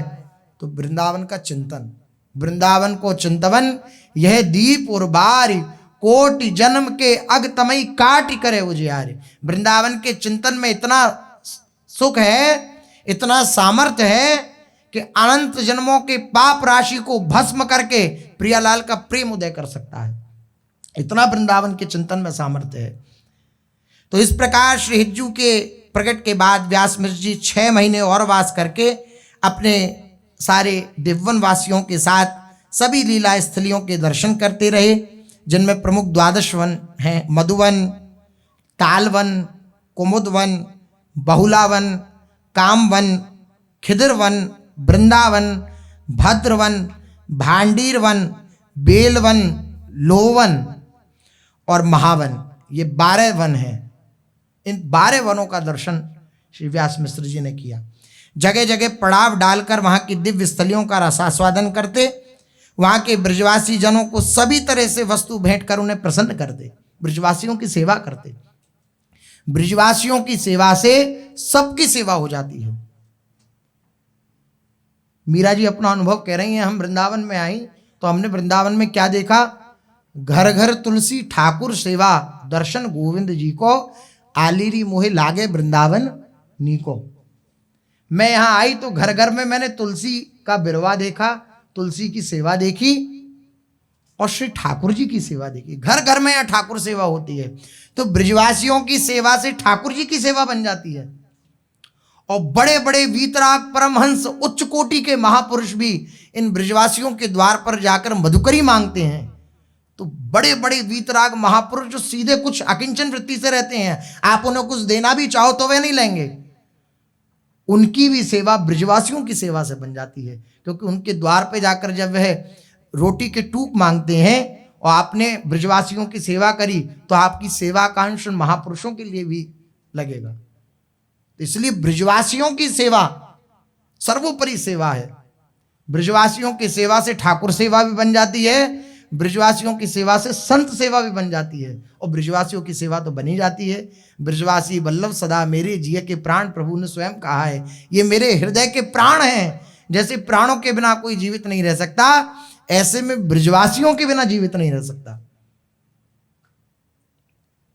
तो वृंदावन का चिंतन, वृंदावन को चिंतवन, यह दीप और बारी, कोटि जन्म के अगतमई काट करे उजियारे। वृंदावन के चिंतन में इतना सुख है, इतना सामर्थ्य है कि अनंत जन्मों के पाप राशि को भस्म करके प्रियालाल का प्रेम उदय कर सकता है। इतना वृंदावन के चिंतन में सामर्थ्य है। तो इस प्रकार श्री हिज्जू के प्रकट के बाद व्यास मिश्र जी 6 महीने और वास करके अपने सारे दिव्वन वासियों के साथ सभी लीला स्थलियों के दर्शन करते रहे, जिनमें प्रमुख 12 वन हैं। मधुवन, तालवन, कुमुदवन, बहुलावन, कामवन, खिदिरवन, वृंदावन, भद्रवन, भांडीरवन, बेलवन, लोवन और महावन, ये 12 वन हैं। इन 12 वनों का दर्शन श्री व्यास मिश्र जी ने किया। जगह जगह पड़ाव डालकर वहाँ की दिव्य स्थलियों का रसास्वादन करते, वहाँ के ब्रजवासी जनों को सभी तरह से वस्तु भेंट कर उन्हें प्रसन्न करते, ब्रजवासियों की सेवा करते। ब्रजवासियों की सेवा से सबकी सेवा हो जाती है। मीरा जी अपना अनुभव कह रही हैं, हम वृंदावन में आई तो हमने वृंदावन में क्या देखा, घर घर तुलसी ठाकुर सेवा, दर्शन गोविंद जी को, आलीरी मोहे लागे वृंदावन नीको। मैं यहां आई तो घर घर में मैंने तुलसी का बिरवा देखा, तुलसी की सेवा देखी और श्री ठाकुर जी की सेवा देखी। घर घर में यहाँ ठाकुर सेवा होती है, तो ब्रजवासियों की सेवा से ठाकुर जी की सेवा बन जाती है। और बड़े बड़े वीतराग परमहंस उच्च कोटि के महापुरुष भी इन ब्रजवासियों के द्वार पर जाकर मधुकरी मांगते हैं। तो बड़े बड़े वीतराग महापुरुष जो सीधे कुछ अकिंचन वृत्ति से रहते हैं, आप उन्हें कुछ देना भी चाहो तो वे नहीं लेंगे, उनकी भी सेवा ब्रजवासियों की सेवा से बन जाती है। क्योंकि उनके द्वार पे जाकर जब वह रोटी के टूक मांगते हैं और आपने ब्रजवासियों की सेवा करी तो आपकी सेवा का अंश महापुरुषों के लिए भी लगेगा। इसलिए ब्रजवासियों की सेवा सर्वोपरि सेवा है। ब्रजवासियों की सेवा से ठाकुर सेवा भी बन जाती है, ब्रजवासियों की सेवा से संत सेवा भी बन जाती है, और ब्रजवासियों की सेवा तो बनी जाती है। ब्रजवासी वल्लभ सदा मेरे जिय के प्राण, प्रभु ने स्वयं कहा है, ये मेरे हृदय के प्राण हैं। जैसे प्राणों के बिना कोई जीवित नहीं रह सकता, ऐसे में ब्रजवासियों के बिना जीवित नहीं रह सकता।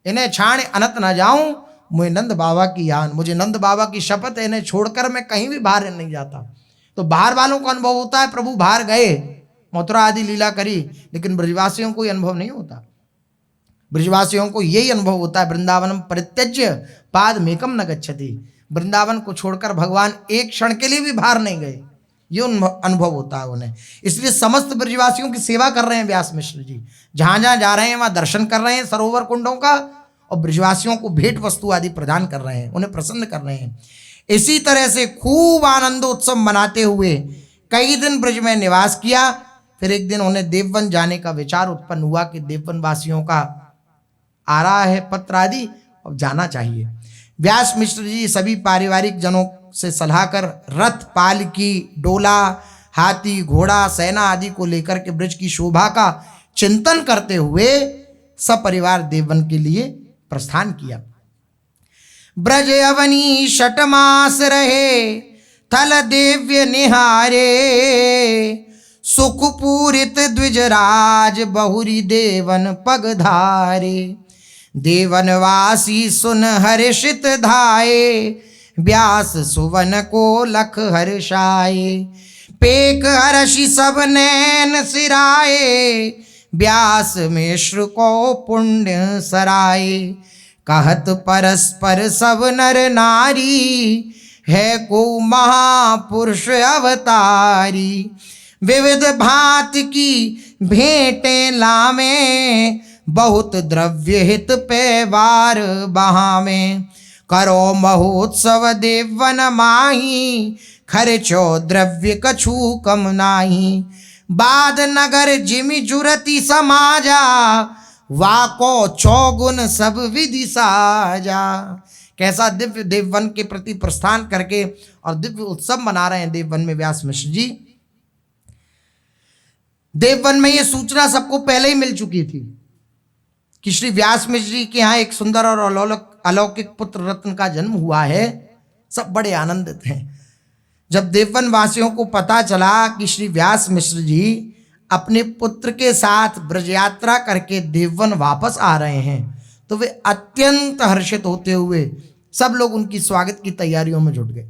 इन्हें छाड़ अनंत न जाऊं, मुझे नंद बाबा की यान, मुझे नंद बाबा की शपथ है, इन्हें छोड़कर मैं कहीं भी बाहर नहीं जाता। तो बाहर वालों को अनुभव होता है प्रभु बाहर गए, मथुरा आदि लीला करी, लेकिन ब्रजवासियों को अनुभव नहीं होता। ब्रजवासियों को यही अनुभव होता है, वृंदावनम परित्यज्य पाद मेकम न गच्छति। वृंदावन को छोड़कर भगवान एक क्षण के लिए भी बाहर नहीं गए, ये अनुभव होता है उन्हें। इसलिए समस्त ब्रजवासियों की सेवा कर रहे हैं व्यास मिश्र जी, जहां जहां जा रहे हैं वहां दर्शन कर रहे हैं सरोवर कुंडों का, और ब्रजवासियों को भेंट वस्तु आदि प्रदान कर रहे हैं, उन्हें प्रसन्न कर रहे हैं। इसी तरह से खूब आनंदोत्सव मनाते हुए कई दिन ब्रज में निवास किया। फिर एक दिन उन्हें देववन जाने का विचार उत्पन्न हुआ कि देववन वासियों का आ रहा है पत्र आदि, अब जाना चाहिए। व्यास मिश्र जी सभी पारिवारिक जनों से सलाह कर रथ, पालकी, डोला, हाथी, घोड़ा, सेना आदि को लेकर के ब्रज की शोभा का चिंतन करते हुए सपरिवार देववन के लिए प्रस्थान किया। ब्रज अवनी षटमास रहे, थल देव्य निहारे, सुख पूरित द्विजराज बहुरी देवन पगधारे। देवनवासी सुन हर्षित धाये, व्यास सुवन को लख हर्षाए। पेक हर्षि सब नैन सिराए, व्यास मिश्र को पुण्य सराए। कहत परस्पर सब नर नारी, है को महापुरुष अवतारी। विविध भांत की भेंटें लावे, बहुत द्रव्य हित पैवार बहावे। करो महोत्सव देवन माही, खर्चो द्रव्य कछु कम नाही। बाद नगर जिमि जुरति समाजा, वाको चौगुन सब विधि साजा। कैसा दिव्य देववन के प्रति प्रस्थान करके और दिव्य उत्सव मना रहे हैं देववन में व्यास मिश्र जी। देववन में यह सूचना सबको पहले ही मिल चुकी थी कि श्री व्यास मिश्र जी के यहाँ एक सुंदर और अलौकिक पुत्र रत्न का जन्म हुआ है। सब बड़े आनंदित हैं। जब देववन वासियों को पता चला कि श्री व्यास मिश्र जी अपने पुत्र के साथ ब्रज यात्रा करके देववन वापस आ रहे हैं, तो वे अत्यंत हर्षित होते हुए सब लोग उनकी स्वागत की तैयारियों में जुट गए।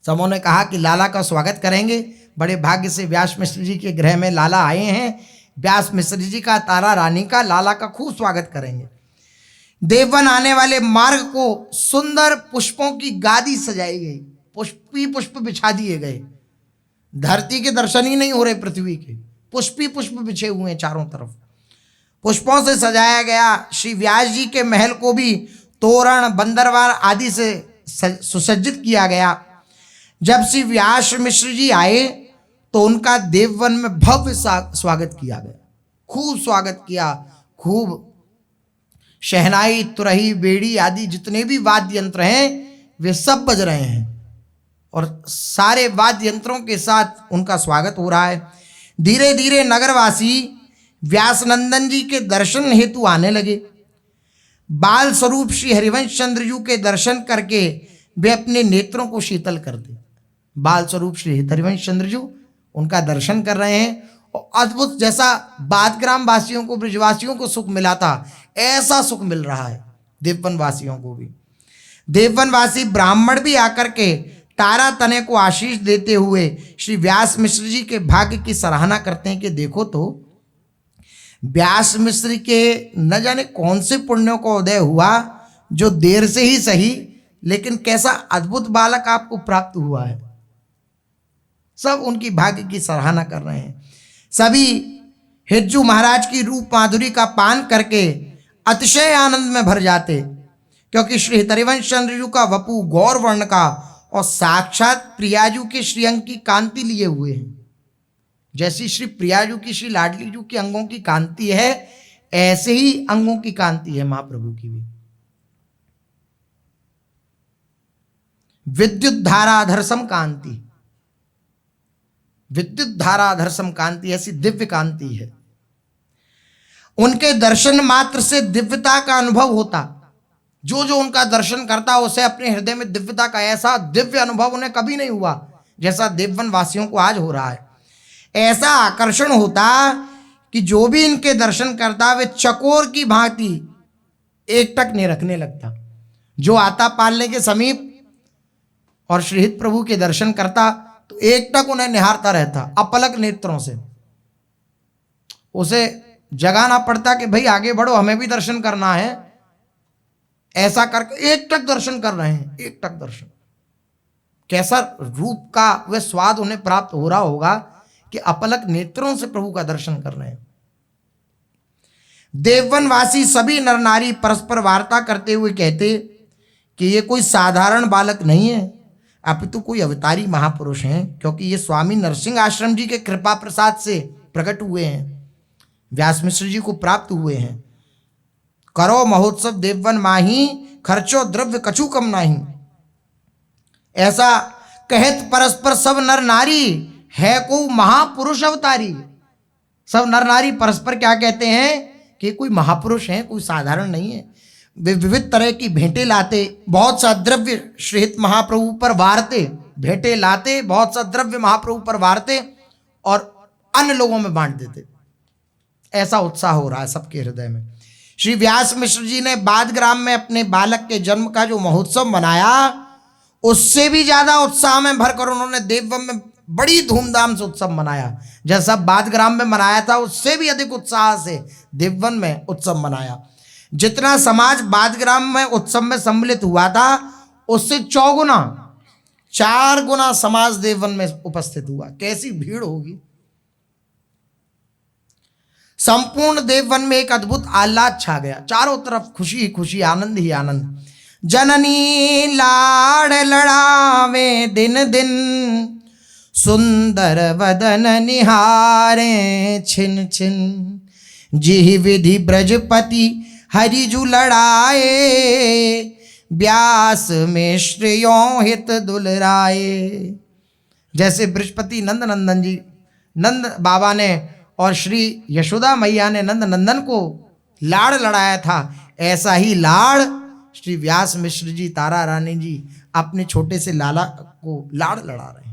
सबों ने कहा कि लाला का स्वागत करेंगे, बड़े भाग्य से व्यास मिश्र जी के गृह में लाला आए हैं, व्यास मिश्र जी का, तारा रानी का, लाला का खूब स्वागत करेंगे। देववन आने वाले मार्ग को सुंदर पुष्पों की गादी सजाई गई, पुष्पी पुष्प बिछा दिए गए। धरती के दर्शन ही नहीं हो रहे, पृथ्वी के पुष्पी पुष्प बिछे हुए हैं चारों तरफ, पुष्पों से सजाया गया। श्री व्यास जी के महल को भी तोरण, बंदरवार आदि से सुसज्जित किया गया। जब श्री व्यास मिश्र जी आए तो उनका देववन में भव्य स्वागत किया गया, खूब स्वागत किया। खूब शहनाई, तुरही, बेड़ी आदि जितने भी वाद्य यंत्र हैं वे सब बज रहे हैं। और सारे वाद्य यंत्रों के साथ उनका स्वागत हो रहा है। धीरे धीरे नगरवासी व्यासनंदन जी के दर्शन हेतु आने लगे। बाल स्वरूप श्री हरिवंश चंद्र जी के दर्शन करके वे अपने नेत्रों को शीतल कर दे। बाल स्वरूप श्री हरिवंश चंद्र जी उनका दर्शन कर रहे हैं और अद्भुत, जैसा बादग्राम वासियों को, ब्रजवासियों को सुख मिला था, ऐसा सुख मिल रहा है देववन वासियों को भी। देववनवासी ब्राह्मण भी आकर के तारा तने को आशीष देते हुए श्री व्यास मिश्र जी के भाग्य की सराहना करते हैं कि देखो तो व्यास मिश्र के न जाने कौन से पुण्यों का उदय हुआ, जो देर से ही सही, लेकिन कैसा अद्भुत बालक आपको प्राप्त हुआ है। सब उनकी भाग्य की सराहना कर रहे हैं। सभी हिज्जू महाराज की रूप माधुरी का पान करके अतिशय आनंद में भर जाते, क्योंकि श्री हरिवंश चंद्र जी का वपु गौर वर्ण का और साक्षात प्रियाजू के श्रीअंग की कांति लिए हुए हैं। जैसी श्री प्रियाजू की, श्री लाडली जू की अंगों की कांति है, ऐसे ही अंगों की कांति है महाप्रभु की भी। विद्युत धाराधरसम कांति, विद्युत धाराधरसम कांति, ऐसी दिव्य कांति है। उनके दर्शन मात्र से दिव्यता का अनुभव होता। जो जो उनका दर्शन करता उसे अपने हृदय में दिव्यता का ऐसा दिव्य अनुभव उन्हें कभी नहीं हुआ जैसा देववन वासियों को आज हो रहा है। ऐसा आकर्षण होता कि जो भी इनके दर्शन करता वे चकोर की भांति एकटक नहीं रखने लगता। जो आता पालने के समीप और श्रीहित प्रभु के दर्शन करता तो एकटक उन्हें निहारता रहता अपलक नेत्रों से। उसे जगाना पड़ता कि भाई आगे बढ़ो, हमें भी दर्शन करना है। ऐसा करके एकटक दर्शन कर रहे हैं, एकटक दर्शन। कैसा रूप का वह स्वाद उन्हें प्राप्त हो रहा होगा कि अपलक नेत्रों से प्रभु का दर्शन कर रहे हैं। देववनवासी सभी नर नारी परस्पर वार्ता करते हुए कहते कि ये कोई साधारण बालक नहीं है, अपितु कोई अवतारी महापुरुष हैं, क्योंकि ये स्वामी नरसिंह आश्रम जी के कृपा प्रसाद से प्रकट हुए हैं, व्यास मिश्र जी को प्राप्त हुए हैं। करो महोत्सव देववन माही, खर्चो द्रव्य कछु कम नाही। ऐसा कहत परस्पर सब नर नारी, है को महापुरुष अवतारी। सब नर नारी परस्पर क्या कहते हैं कि कोई महापुरुष है, कोई साधारण नहीं है। वे विविध तरह की भेंटें लाते, बहुत सा द्रव्य श्रीहित महाप्रभु पर वारते, भेंटें लाते, बहुत सा द्रव्य महाप्रभु पर वारते और अन्य लोगों में बांट देते। ऐसा उत्साह हो रहा है सबके हृदय में। श्री व्यास मिश्र जी ने बादग्राम में अपने बालक के जन्म का जो महोत्सव मनाया, उससे भी ज्यादा उत्साह में भरकर उन्होंने देववन में बड़ी धूमधाम से उत्सव मनाया। जैसा बादग्राम में मनाया था उससे भी अधिक उत्साह से देववन में उत्सव मनाया। जितना समाज बादग्राम में उत्सव में सम्मिलित हुआ था उससे 4 गुना समाज देववन में उपस्थित हुआ। कैसी भीड़ होगी। संपूर्ण देववन में एक अद्भुत आह्लाद छा गया। चारों तरफ खुशी ही खुशी, आनंद ही आनंद। जननी लाड़ लड़ावे दिन दिन, सुंदर वदन निहारे छिन छिन। जिहि विधि ब्रजपति हरिजु लड़ाए, व्यास में श्रेयों हित दुलराए। जैसे बृहस्पति नंद नंदन जी, नंद बाबा ने और श्री यशोदा मैया ने नंद नंदन को लाड़ लड़ाया था, ऐसा ही लाड़ श्री व्यास मिश्र जी, तारा रानी जी अपने छोटे से लाला को लाड़ लड़ा रहे हैं।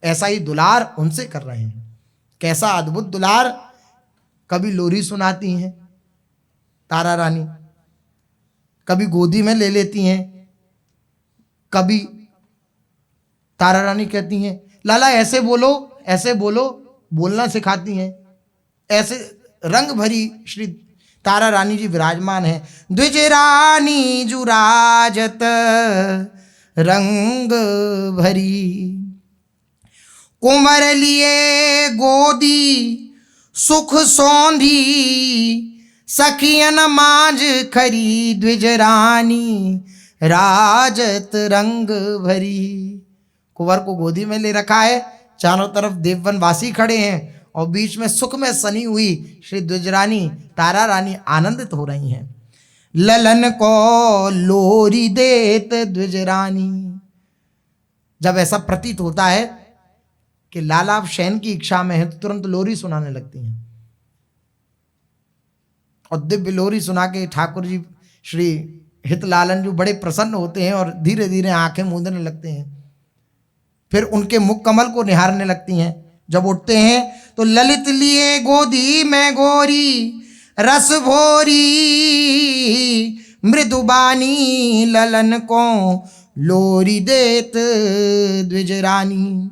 ऐसा ही दुलार उनसे कर रहे हैं। कैसा अद्भुत दुलार। कभी लोरी सुनाती हैं तारा रानी, कभी गोदी में ले लेती हैं, कभी तारा रानी कहती हैं लाला ऐसे बोलो, ऐसे बोलो, बोलना सिखाती हैं। ऐसे रंग भरी श्री तारा रानी जी विराजमान है। द्विज रानी जुराजत रंग भरी, कुंवर लिए गोदी सुख सौंधी, सखियन मांझ खरी, द्विज रानी राजत रंग भरी। कुंवर को गोदी में ले रखा है, चारों तरफ देववनवासी खड़े हैं और बीच में सुख में सनी हुई श्री द्विजरानी तारा रानी आनंदित हो रही हैं। ललन को लोरी देत द्विजरानी, जब ऐसा प्रतीत होता है कि लाला शयन की इच्छा में है तो तुरंत लोरी सुनाने लगती हैं, और दिव्य लोरी सुना के ठाकुर जी श्री हितलालन जी बड़े प्रसन्न होते हैं और धीरे धीरे आंखें मूंदने लगते हैं। फिर उनके मुख कमल को निहारने लगती हैं। जब उठते हैं तो ललित लिए गोदी में गोरी रस भोरी, मृदुबानी ललन को लोरी देत द्विजरानी।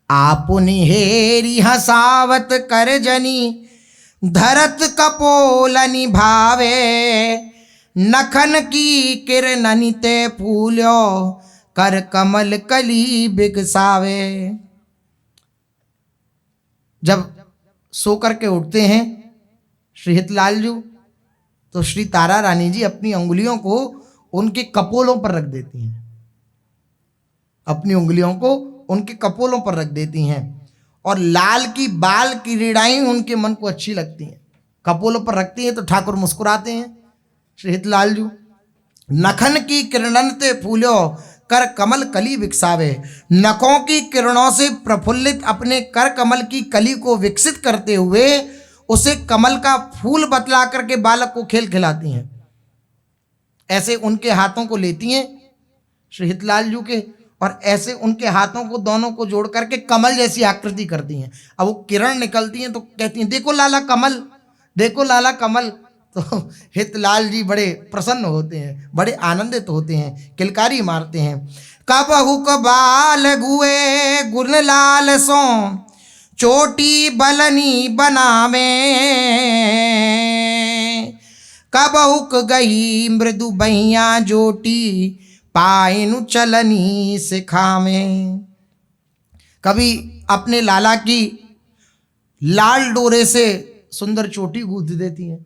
आपुनि हेरी हसावत कर जनी, धरत कपोलनि भावे, नखन की किरणनि ते फूल्यो, कर कमल कली बिगसावे। जब सो करके उठते हैं श्री हितलाल जी तो श्री तारा रानी जी अपनी उंगलियों को उनके कपोलों पर रख देती हैं, अपनी उंगलियों को उनके कपोलों पर रख देती हैं, और लाल की बाल की रीड़ाई उनके मन को अच्छी लगती हैं। कपोलों पर रखती हैं तो ठाकुर मुस्कुराते हैं श्री हितलाल जी। नखन की किरणन ते फूल्यो, कर कमल कली विकसावे। नखों की किरणों से प्रफुल्लित अपने कर कमल की कली को विकसित करते हुए उसे कमल का फूल बतला करके बालक को खेल खिलाती हैं। ऐसे उनके हाथों को लेती हैं श्री हितलाल जी के, और ऐसे उनके हाथों को दोनों को जोड़ करके कमल जैसी आकृति करती हैं। अब वो किरण निकलती हैं तो कहती हैं देखो लाला कमल, देखो लाला कमल। तो हितलाल जी बड़े प्रसन्न होते हैं, बड़े आनंदित होते हैं, किलकारी मारते हैं। कबहुक बाल गुए गुण लाल सो, चोटी बलनी बनावे, कबहुक गई मृदु बहिया जोटी, पायनु चलनी सिखावे। कभी अपने लाला की लाल डोरे से सुंदर चोटी गूंथ देती हैं।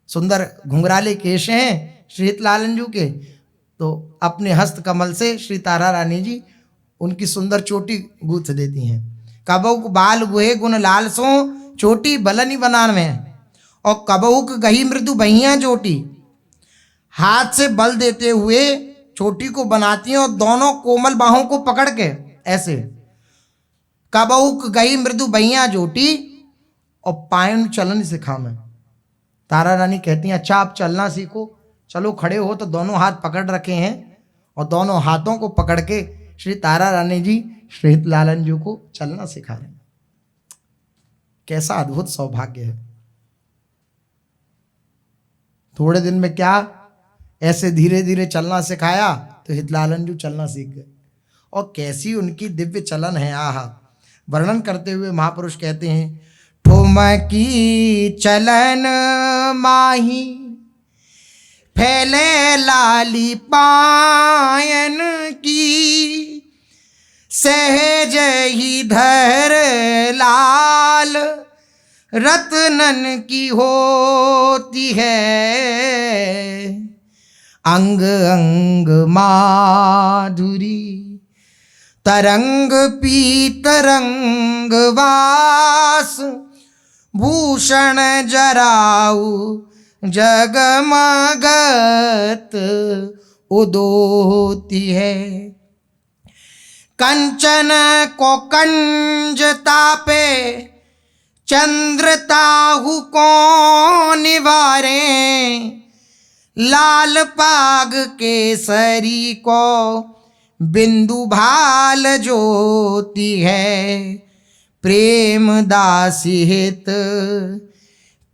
सुंदर घुंघराले केश हैं श्री हितलालन जी के, तो अपने हस्त कमल से श्री तारा रानी जी उनकी सुंदर चोटी गूंथ देती हैं। कबहुक बाल गुहे गुण लाल सो, चोटी बलनी बनान में, और कबहुक गही मृदु बहिया चोटी, हाथ से बल देते हुए चोटी को बनाती हैं और दोनों कोमल बाहों को पकड़ के ऐसे। कबहुक गई मृदु बहिया जोटी, और पायन चलन सिखा में। तारा रानी कहती हैं अच्छा आप चलना सीखो, चलो खड़े हो। तो दोनों हाथ पकड़ रखे हैं और दोनों हाथों को पकड़ के श्री तारा रानी जी श्री हितलालन जी को चलना सिखा रहे हैं। कैसा अद्भुत सौभाग्य है। थोड़े दिन में क्या ऐसे धीरे धीरे चलना सिखाया तो हितलालन जी चलना सीख गए, और कैसी उनकी दिव्य चलन है। आहा, वर्णन करते हुए महापुरुष कहते हैं ठुमकी चलन माही, फैले लाली पायन की, सहज ही धर लाल रत्नन की होती है, अंग अंग माधुरी, तरंग पीतरंग वास, भूषण जराऊ जगमगत उदोती है। कंचन को कंज तापे, चंद्र ताहु को निवारे, लाल पाग केसरी को बिंदु भाल ज्योति है, प्रेम दासी हित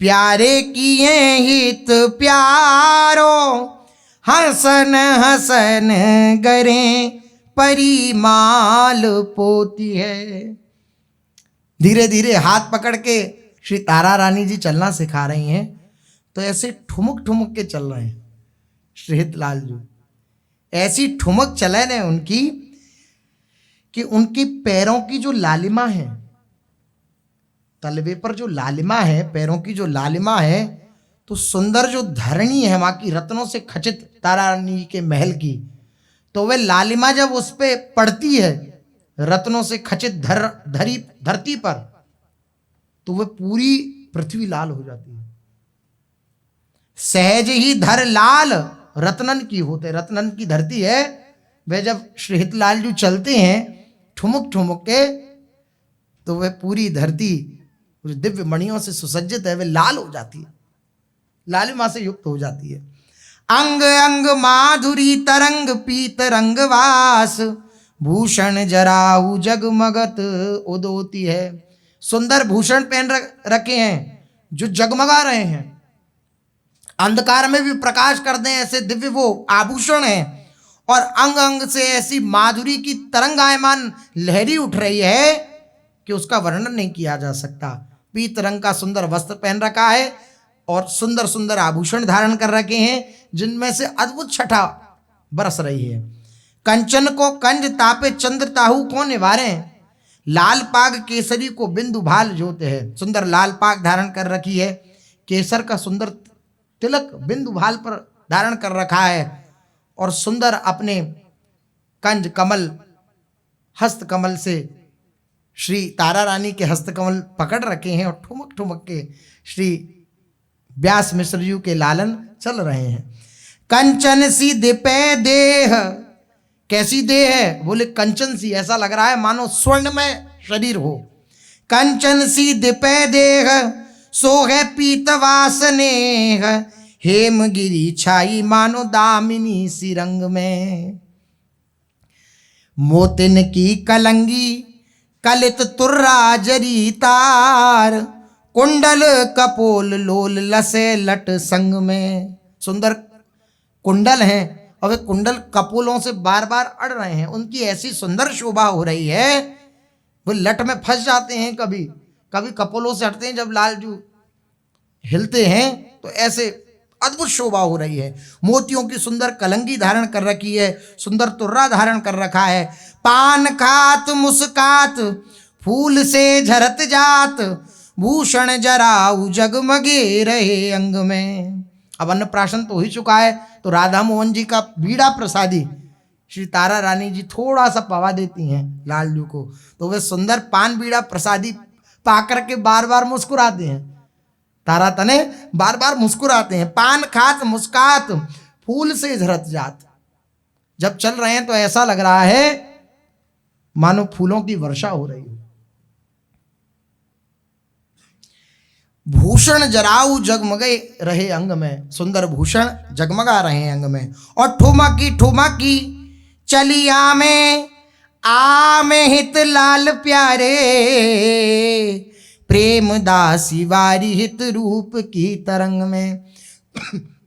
प्यारे किए हित प्यारो, हसन हसन गरे परिमाल पोती है। धीरे धीरे हाथ पकड़ के श्री तारा रानी जी चलना सिखा रही हैं, तो ऐसे ठुमक ठुमक के चल रहे हैं श्री हितलाल जी। ऐसी ठुमक चलन है उनकी कि उनकी पैरों की जो लालिमा है, तलवे पर जो लालिमा है, पैरों की जो लालिमा है, तो सुंदर जो धरणी है वहां की रत्नों से खचित तारा रानी के महल की, तो वह लालिमा जब उस पे पड़ती है रत्नों से खचित धरती पर, तो वह पूरी पृथ्वी लाल हो जाती है। सहज ही धर लाल रत्नन की होते, रत्नन की धरती है वे जब श्री हितलाल जी चलते हैं ठुमुक ठुमुक के, तो वह पूरी धरती जो दिव्य मणियों से सुसज्जित है वे लाल हो जाती है, लालिमा से युक्त हो जाती है। अंग अंग माधुरी तरंग पीत रंग वास, भूषण जराऊ जगमगत उदोती है। सुंदर भूषण पहन रखे हैं जो जगमगा रहे हैं, अंधकार में भी प्रकाश कर दें ऐसे दिव्य वो आभूषण हैं, और अंग अंग से ऐसी माधुरी की तरंगायमान लहरी उठ रही है कि उसका वर्णन नहीं किया जा सकता। पीत रंग का सुंदर वस्त्र पहन रखा है और सुंदर सुंदर आभूषण धारण कर रखे हैं जिनमें से अद्भुत छटा बरस रही है। कंचन को कंज तापे चंद्र ताहू को निवारे, लाल पाग केसरी को बिंदु भाल जोते है। सुंदर लाल पाग धारण कर रखी है, केसर का सुंदर तिलक बिंदु भाल पर धारण कर रखा है, और सुंदर अपने कंज कमल हस्त कमल से श्री तारा रानी के हस्त कमल पकड़ रखे हैं, और ठुमक ठुमक के श्री व्यास मिश्र जी के लालन चल रहे हैं। कंचन सी दिपे देह, कैसी देह है? बोले कंचन सी, ऐसा लग रहा है मानो स्वर्ण में शरीर हो। कंचन सी दिपे देह सो है पीतवासनेह, हेमगिरी छाई मानो दामिनी सी रंग में। मोतिन की कलंगी कलित तुर्रा जरी तार, कुंडल कपोल लोल लसे लट संग में। सुंदर कुंडल हैं और वे कुंडल कपोलों से बार बार अड़ रहे हैं, उनकी ऐसी सुंदर शोभा हो रही है वो लट में फंस जाते हैं, कभी कभी कपोलों से हटते हैं, जब लालजू हिलते हैं तो ऐसे अद्भुत शोभा हो रही है। मोतियों की सुंदर कलंगी धारण कर रखी है, सुंदर तुर्रा धारण कर रखा है। पान खात मुस्कात फूल से झरत जात, भूषण जराऊ जगमगे रहे अंग में। अब अन्नप्राशन तो हो ही चुका है, तो राधा मोहन जी का बीड़ा प्रसादी श्री तारा रानी जी थोड़ा सा पवा देती हैं लालजू को, तो वे सुंदर पान बीड़ा प्रसादी पाकर के बार बार मुस्कुराते हैं। तारा तने बार बार मुस्कुराते हैं। पान खात मुस्कात फूल से झरत जात, जब चल रहे हैं तो ऐसा लग रहा है मानो फूलों की वर्षा हो रही हो। भूषण जराऊ जगमगे रहे अंग में, सुंदर भूषण जगमगा रहे हैं अंग में। और ठुमकी चलिया में आमे हित लाल प्यारे, प्रेम दासी वारी हित रूप की तरंग में।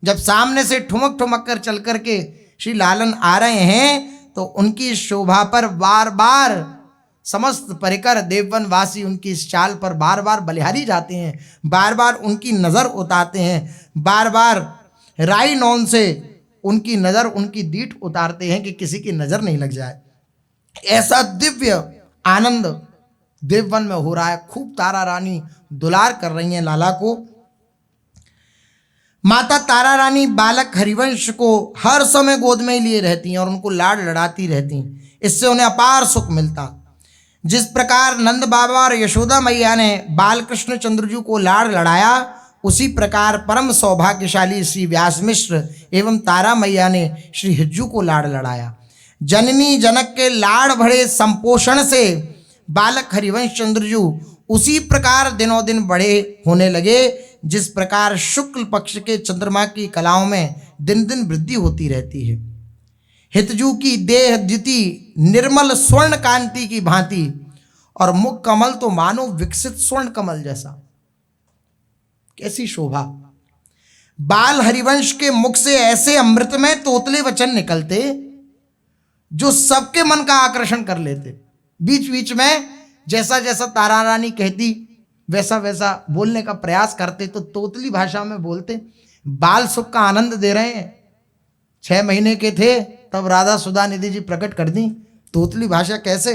जब सामने से ठुमक ठुमक कर चल करके श्री लालन आ रहे हैं तो उनकी शोभा पर बार बार समस्त परिकर देववन वासी उनकी इस चाल पर बार बार बलिहारी जाते हैं, बार बार उनकी नज़र उतारते हैं, बार बार राई नौन से उनकी नज़र उनकी दीठ उतारते हैं कि किसी की नज़र नहीं लग जाए। ऐसा दिव्य आनंद देववन में हो रहा है। खूब तारा रानी दुलार कर रही हैं लाला को। माता तारा रानी बालक हरिवंश को हर समय गोद में ही लिए रहती हैं और उनको लाड लड़ाती रहती हैं, इससे उन्हें अपार सुख मिलता। जिस प्रकार नंद बाबा और यशोदा मैया ने बाल कृष्ण चंद्रजू को लाड लड़ाया, उसी प्रकार परम सौभाग्यशाली श्री व्यास मिश्र एवं तारा मैया ने श्री हिज्जू को लाड लड़ाया। जननी जनक के लाड़ भरे संपोषण से बालक हरिवंश चंद्रजू उसी प्रकार दिनों दिन बड़े होने लगे, जिस प्रकार शुक्ल पक्ष के चंद्रमा की कलाओं में दिन दिन वृद्धि होती रहती है। हितजू की देह द्युति निर्मल स्वर्ण कांति की भांति, और मुख कमल तो मानो विकसित स्वर्ण कमल जैसा। कैसी शोभा! बाल हरिवंश के मुख से ऐसे अमृतमय तोतले वचन निकलते जो सबके मन का आकर्षण कर लेते। बीच बीच में जैसा जैसा तारा रानी कहती वैसा वैसा बोलने का प्रयास करते, तो तोतली भाषा में बोलते। बाल सुख का आनंद दे रहे हैं, 6 महीने के थे तब राधा सुधा निधि जी प्रकट कर दी। तोतली भाषा कैसे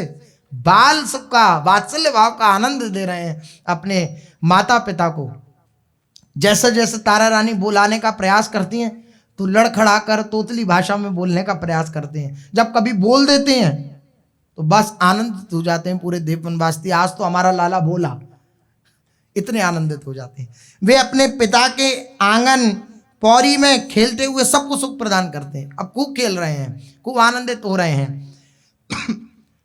बाल सुख का वात्सल्य भाव का आनंद दे रहे हैं अपने माता पिता को। जैसे जैसे तारा रानी बुलाने का प्रयास करती हैं तो लड़खड़ा कर तोतली भाषा में बोलने का प्रयास करते हैं। जब कभी बोल देते हैं तो बस आनंदित हो जाते हैं पूरे देववनवासी, आज तो हमारा लाला बोला, इतने आनंदित हो जाते हैं। वे अपने पिता के आंगन पौरी में खेलते हुए सबको सुख प्रदान करते हैं। अब खूब खेल रहे हैं, खूब आनंदित हो रहे हैं।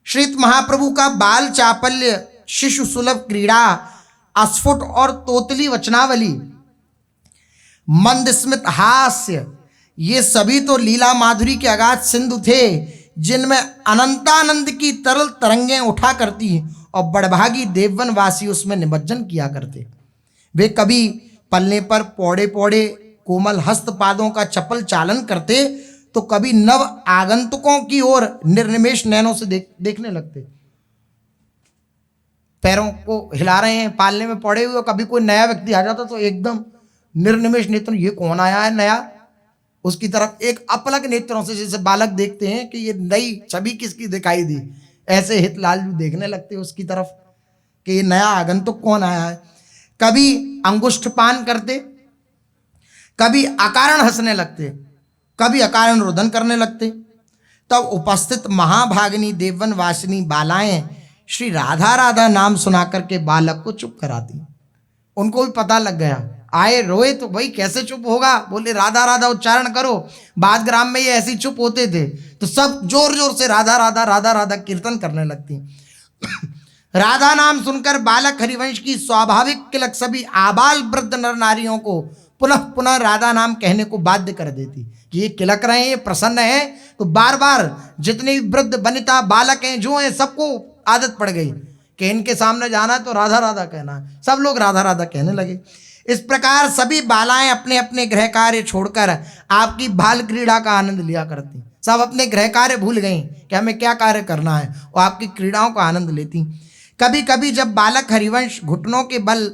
श्रीत महाप्रभु का बाल चापल्य, शिशु सुलभ क्रीड़ा, अस्फुट और तोतली वचनावली, मंद स्मित हास्य, ये सभी तो लीला माधुरी के अगाध सिंधु थे, जिनमें अनंतानंद की तरल तरंगें उठा करती और बड़भागी देववन वासी उसमें निमज्जन किया करते। वे कभी पलने पर पौड़े पौड़े कोमल हस्त पादों का चपल चालन करते, तो कभी नव आगंतुकों की ओर निर्निमेष नैनों से देखने लगते। पैरों को हिला रहे हैं, पालने में पड़े हुए, कभी कोई नया व्यक्ति आ जाता तो एकदम निर्निमेष नेत्र, ये कौन आया है नया, उसकी तरफ एक अपलक नेत्रों से, जैसे बालक देखते हैं कि ये नई छवि किसकी दिखाई दी, ऐसे हितलाल जी देखने लगते उसकी तरफ कि ये नया आगंतुक कौन आया है। कभी अंगुष्ठ पान करते, कभी अकारण हंसने लगते, कभी अकारण रुदन करने लगते। तब उपस्थित महाभागिनी देववन वासिनी बालाएं श्री राधा राधा नाम सुना करके बालक को चुप कराती। उनको भी पता लग गया, आए रोए तो भाई कैसे चुप होगा, बोले राधा राधा उच्चारण करो। बाद ग्राम में ये ऐसी चुप होते थे तो सब जोर जोर से राधा राधा राधा राधा कीर्तन करने लगती। राधा नाम सुनकर बालक हरिवंश की स्वाभाविक किलक सभी आबाल वृद्ध नर नारियों को पुनः पुनः राधा नाम कहने को बाध्य कर देती कि ये किलक रहे हैं, ये प्रसन्न है, तो बार बार जितने भी वृद्ध वनिता बालक हैं जो हैं सबको आदत पड़ गई कि इनके सामने जाना है तो राधा राधा कहना है। सब लोग राधा राधा कहने लगे। इस प्रकार सभी बालाएं अपने अपने गृह कार्य छोड़कर आपकी बाल क्रीड़ा का आनंद लिया करती। सब अपने गृह कार्य भूल गई कि हमें क्या कार्य करना है, और आपकी क्रीड़ाओं का आनंद लेती। कभी कभी जब बालक हरिवंश घुटनों के बल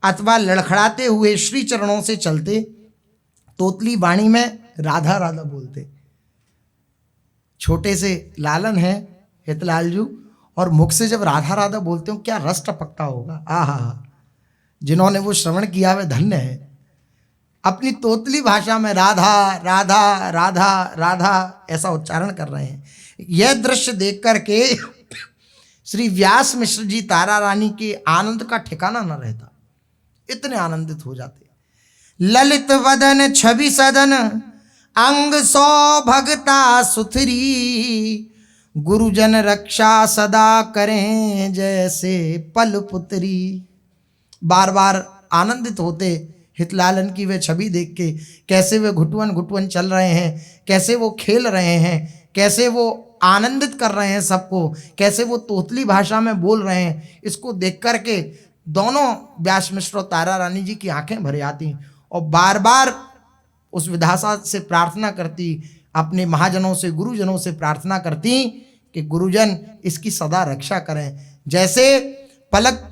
अथवा लड़खड़ाते हुए श्री चरणों से चलते, तोतली वाणी में राधा राधा बोलते। छोटे से लालन है हितलालजू, और मुख से जब राधा राधा बोलते हो क्या रस टपकता होगा। आहा, जिन्होंने वो श्रवण किया वे धन्य है। अपनी तोतली भाषा में राधा राधा राधा राधा ऐसा उच्चारण कर रहे हैं। यह दृश्य देख करके श्री व्यास मिश्र जी तारा रानी के आनंद का ठिकाना न रहता, इतने आनंदित हो जाते। ललित वदन छवि सदन, अंग सौ भगता सुथरी, गुरुजन रक्षा सदा करें जैसे पल पुत्री। बार बार आनंदित होते हितलालन की वे छवि देख के, कैसे वे घुटवन घुटवन चल रहे हैं, कैसे वो खेल रहे हैं, कैसे वो आनंदित कर रहे हैं सबको, कैसे वो तोतली भाषा में बोल रहे हैं। इसको देख कर के दोनों व्यास मिश्र और तारा रानी जी की आंखें भर आती और बार बार उस विधाता से प्रार्थना करती, अपने महाजनों से गुरुजनों से प्रार्थना करती कि गुरुजन इसकी सदा रक्षा करें, जैसे पलक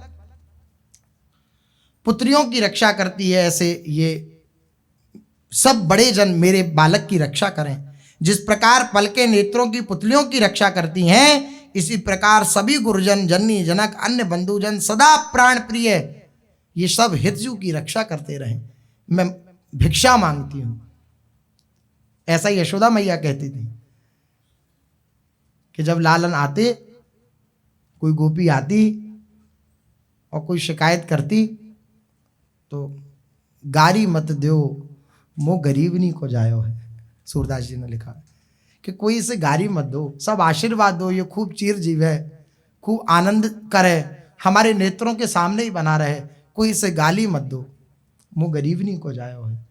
पुत्रियों की रक्षा करती है ऐसे ये सब बड़े जन मेरे बालक की रक्षा करें। जिस प्रकार पलके नेत्रों की पुतलियों की रक्षा करती हैं, इसी प्रकार सभी गुरुजन जननी जनक अन्य बंधुजन सदा प्राण प्रिय ये सब हितजू की रक्षा करते रहें। मैं भिक्षा मांगती हूं, ऐसा यशोदा मैया कहती थी कि जब लालन आते, कोई गोपी आती और कोई शिकायत करती तो गारी मत दो मो गरीबनी को जायो है। सूरदास जी ने लिखा कि कोई इसे गारी मत दो, सब आशीर्वाद दो, ये खूब चिरजीव है, खूब आनंद करे, हमारे नेत्रों के सामने ही बना रहे, कोई इसे गाली मत दो, मो गरीबनी को जायो है।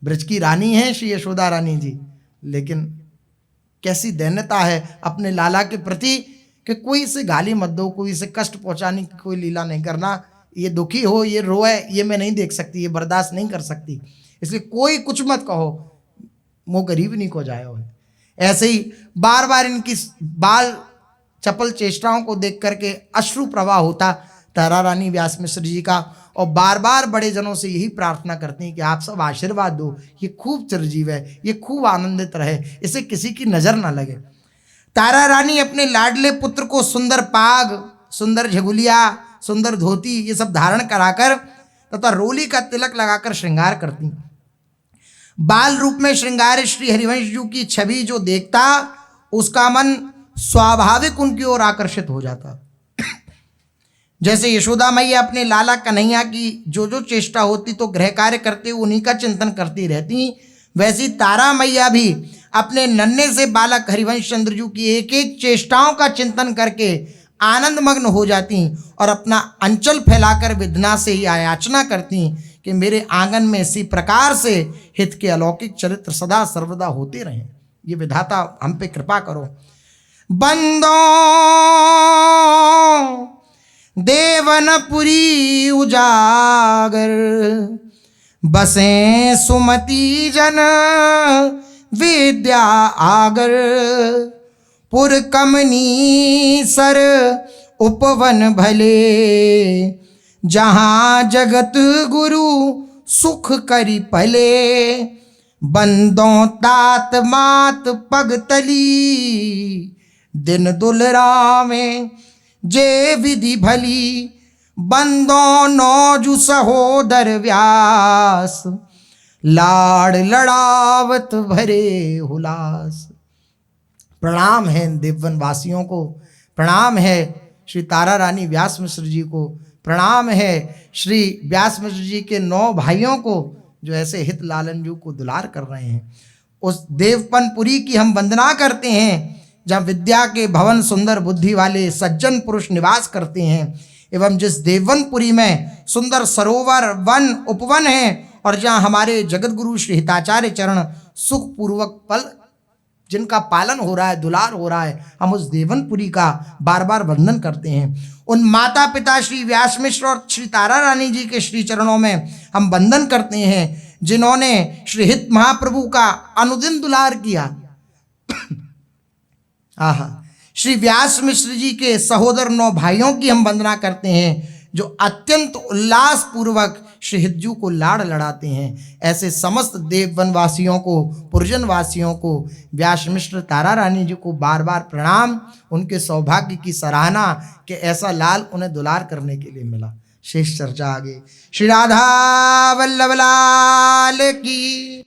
ब्रज की रानी है श्री यशोदा रानी जी, लेकिन कैसी दैन्यता है अपने लाला के प्रति कि कोई इसे गाली मत दो, कोई इसे कष्ट पहुंचाने की कोई लीला नहीं करना, ये दुखी हो, ये रोए, ये मैं नहीं देख सकती, ये बर्दाश्त नहीं कर सकती, इसलिए कोई कुछ मत कहो, मो गरीबनी को जायो है। ऐसे ही बार बार इनकी बाल चपल चेष्टाओं को देख करके अश्रु प्रवाह होता तारा रानी व्यास मिश्र जी का, और बार बार बड़े जनों से यही प्रार्थना करती हैं कि आप सब आशीर्वाद दो, ये खूब चिरजीव है, ये खूब आनंदित रहे, इसे किसी की नजर ना लगे। तारा रानी अपने लाडले पुत्र को सुंदर पाग, सुंदर झगुलिया, सुंदर धोती ये सब धारण कराकर तथा रोली का तिलक लगाकर श्रृंगार करती। बाल रूप में श्रृंगार श्री हरिवंश जी की छवि जो देखता, उसका मन स्वाभाविक उनकी ओर आकर्षित हो जाता। जैसे यशोदा मैया अपने लाला कन्हैया की जो जो चेष्टा होती तो गृह कार्य करते उन्हीं का चिंतन करती रहती, वैसी तारा मैया भी अपने नन्हे से बालक हरिवंश चंद्र जी की एक एक चेष्टाओं का चिंतन करके आनंद मग्न हो जाती और अपना अंचल फैलाकर विधना से ही याचना करती कि मेरे आंगन में इसी प्रकार से हित के अलौकिक चरित्र सदा सर्वदा होते रहें। ये विधाता हम पे कृपा करो। बंदो देवनपुरी उजागर, बसे सुमति जन विद्या आगर, पुर कमनी सर उपवन भले, जहाँ जगत गुरु सुख करी पले, बंदों तात मात पग तली, दिन दुलरावे जे विधि भली, बंदों नौजु सहोदर व्यास, लाड़ लड़ावत भरे हुलास। प्रणाम है देववन वासियों को, प्रणाम है श्री तारा रानी व्यास मिश्र जी को, प्रणाम है श्री व्यास मिश्र जी के 9 भाइयों को जो ऐसे हित लालन जी को दुलार कर रहे हैं। उस देवपनपुरी की हम वंदना करते हैं जहाँ विद्या के भवन सुंदर बुद्धि वाले सज्जन पुरुष निवास करते हैं, एवं जिस देववनपुरी में सुंदर सरोवर वन उपवन है और जहाँ हमारे जगत गुरु श्री हिताचार्य चरण सुखपूर्वक पल जिनका पालन हो रहा है, दुलार हो रहा है, हम उस देवनपुरी का बार बार वंदन करते हैं। उन माता पिता श्री व्यास मिश्र और श्री तारा रानी जी के श्री चरणों में हम वंदन करते हैं जिन्होंने श्री हित महाप्रभु का अनुदिन दुलार किया। आहा, श्री व्यास मिश्र जी के सहोदर 9 भाइयों की हम वंदना करते हैं जो अत्यंत उल्लास पूर्वक श्री हितजू को लाड़ लड़ाते हैं। ऐसे समस्त देववनवासियों को, पुरजनवासियों को, व्यास मिश्र तारा रानी जी को बार बार प्रणाम। उनके सौभाग्य की सराहना कि ऐसा लाल उन्हें दुलार करने के लिए मिला। शेष चर्चा आगे। श्री राधा वल्लभ लाल की।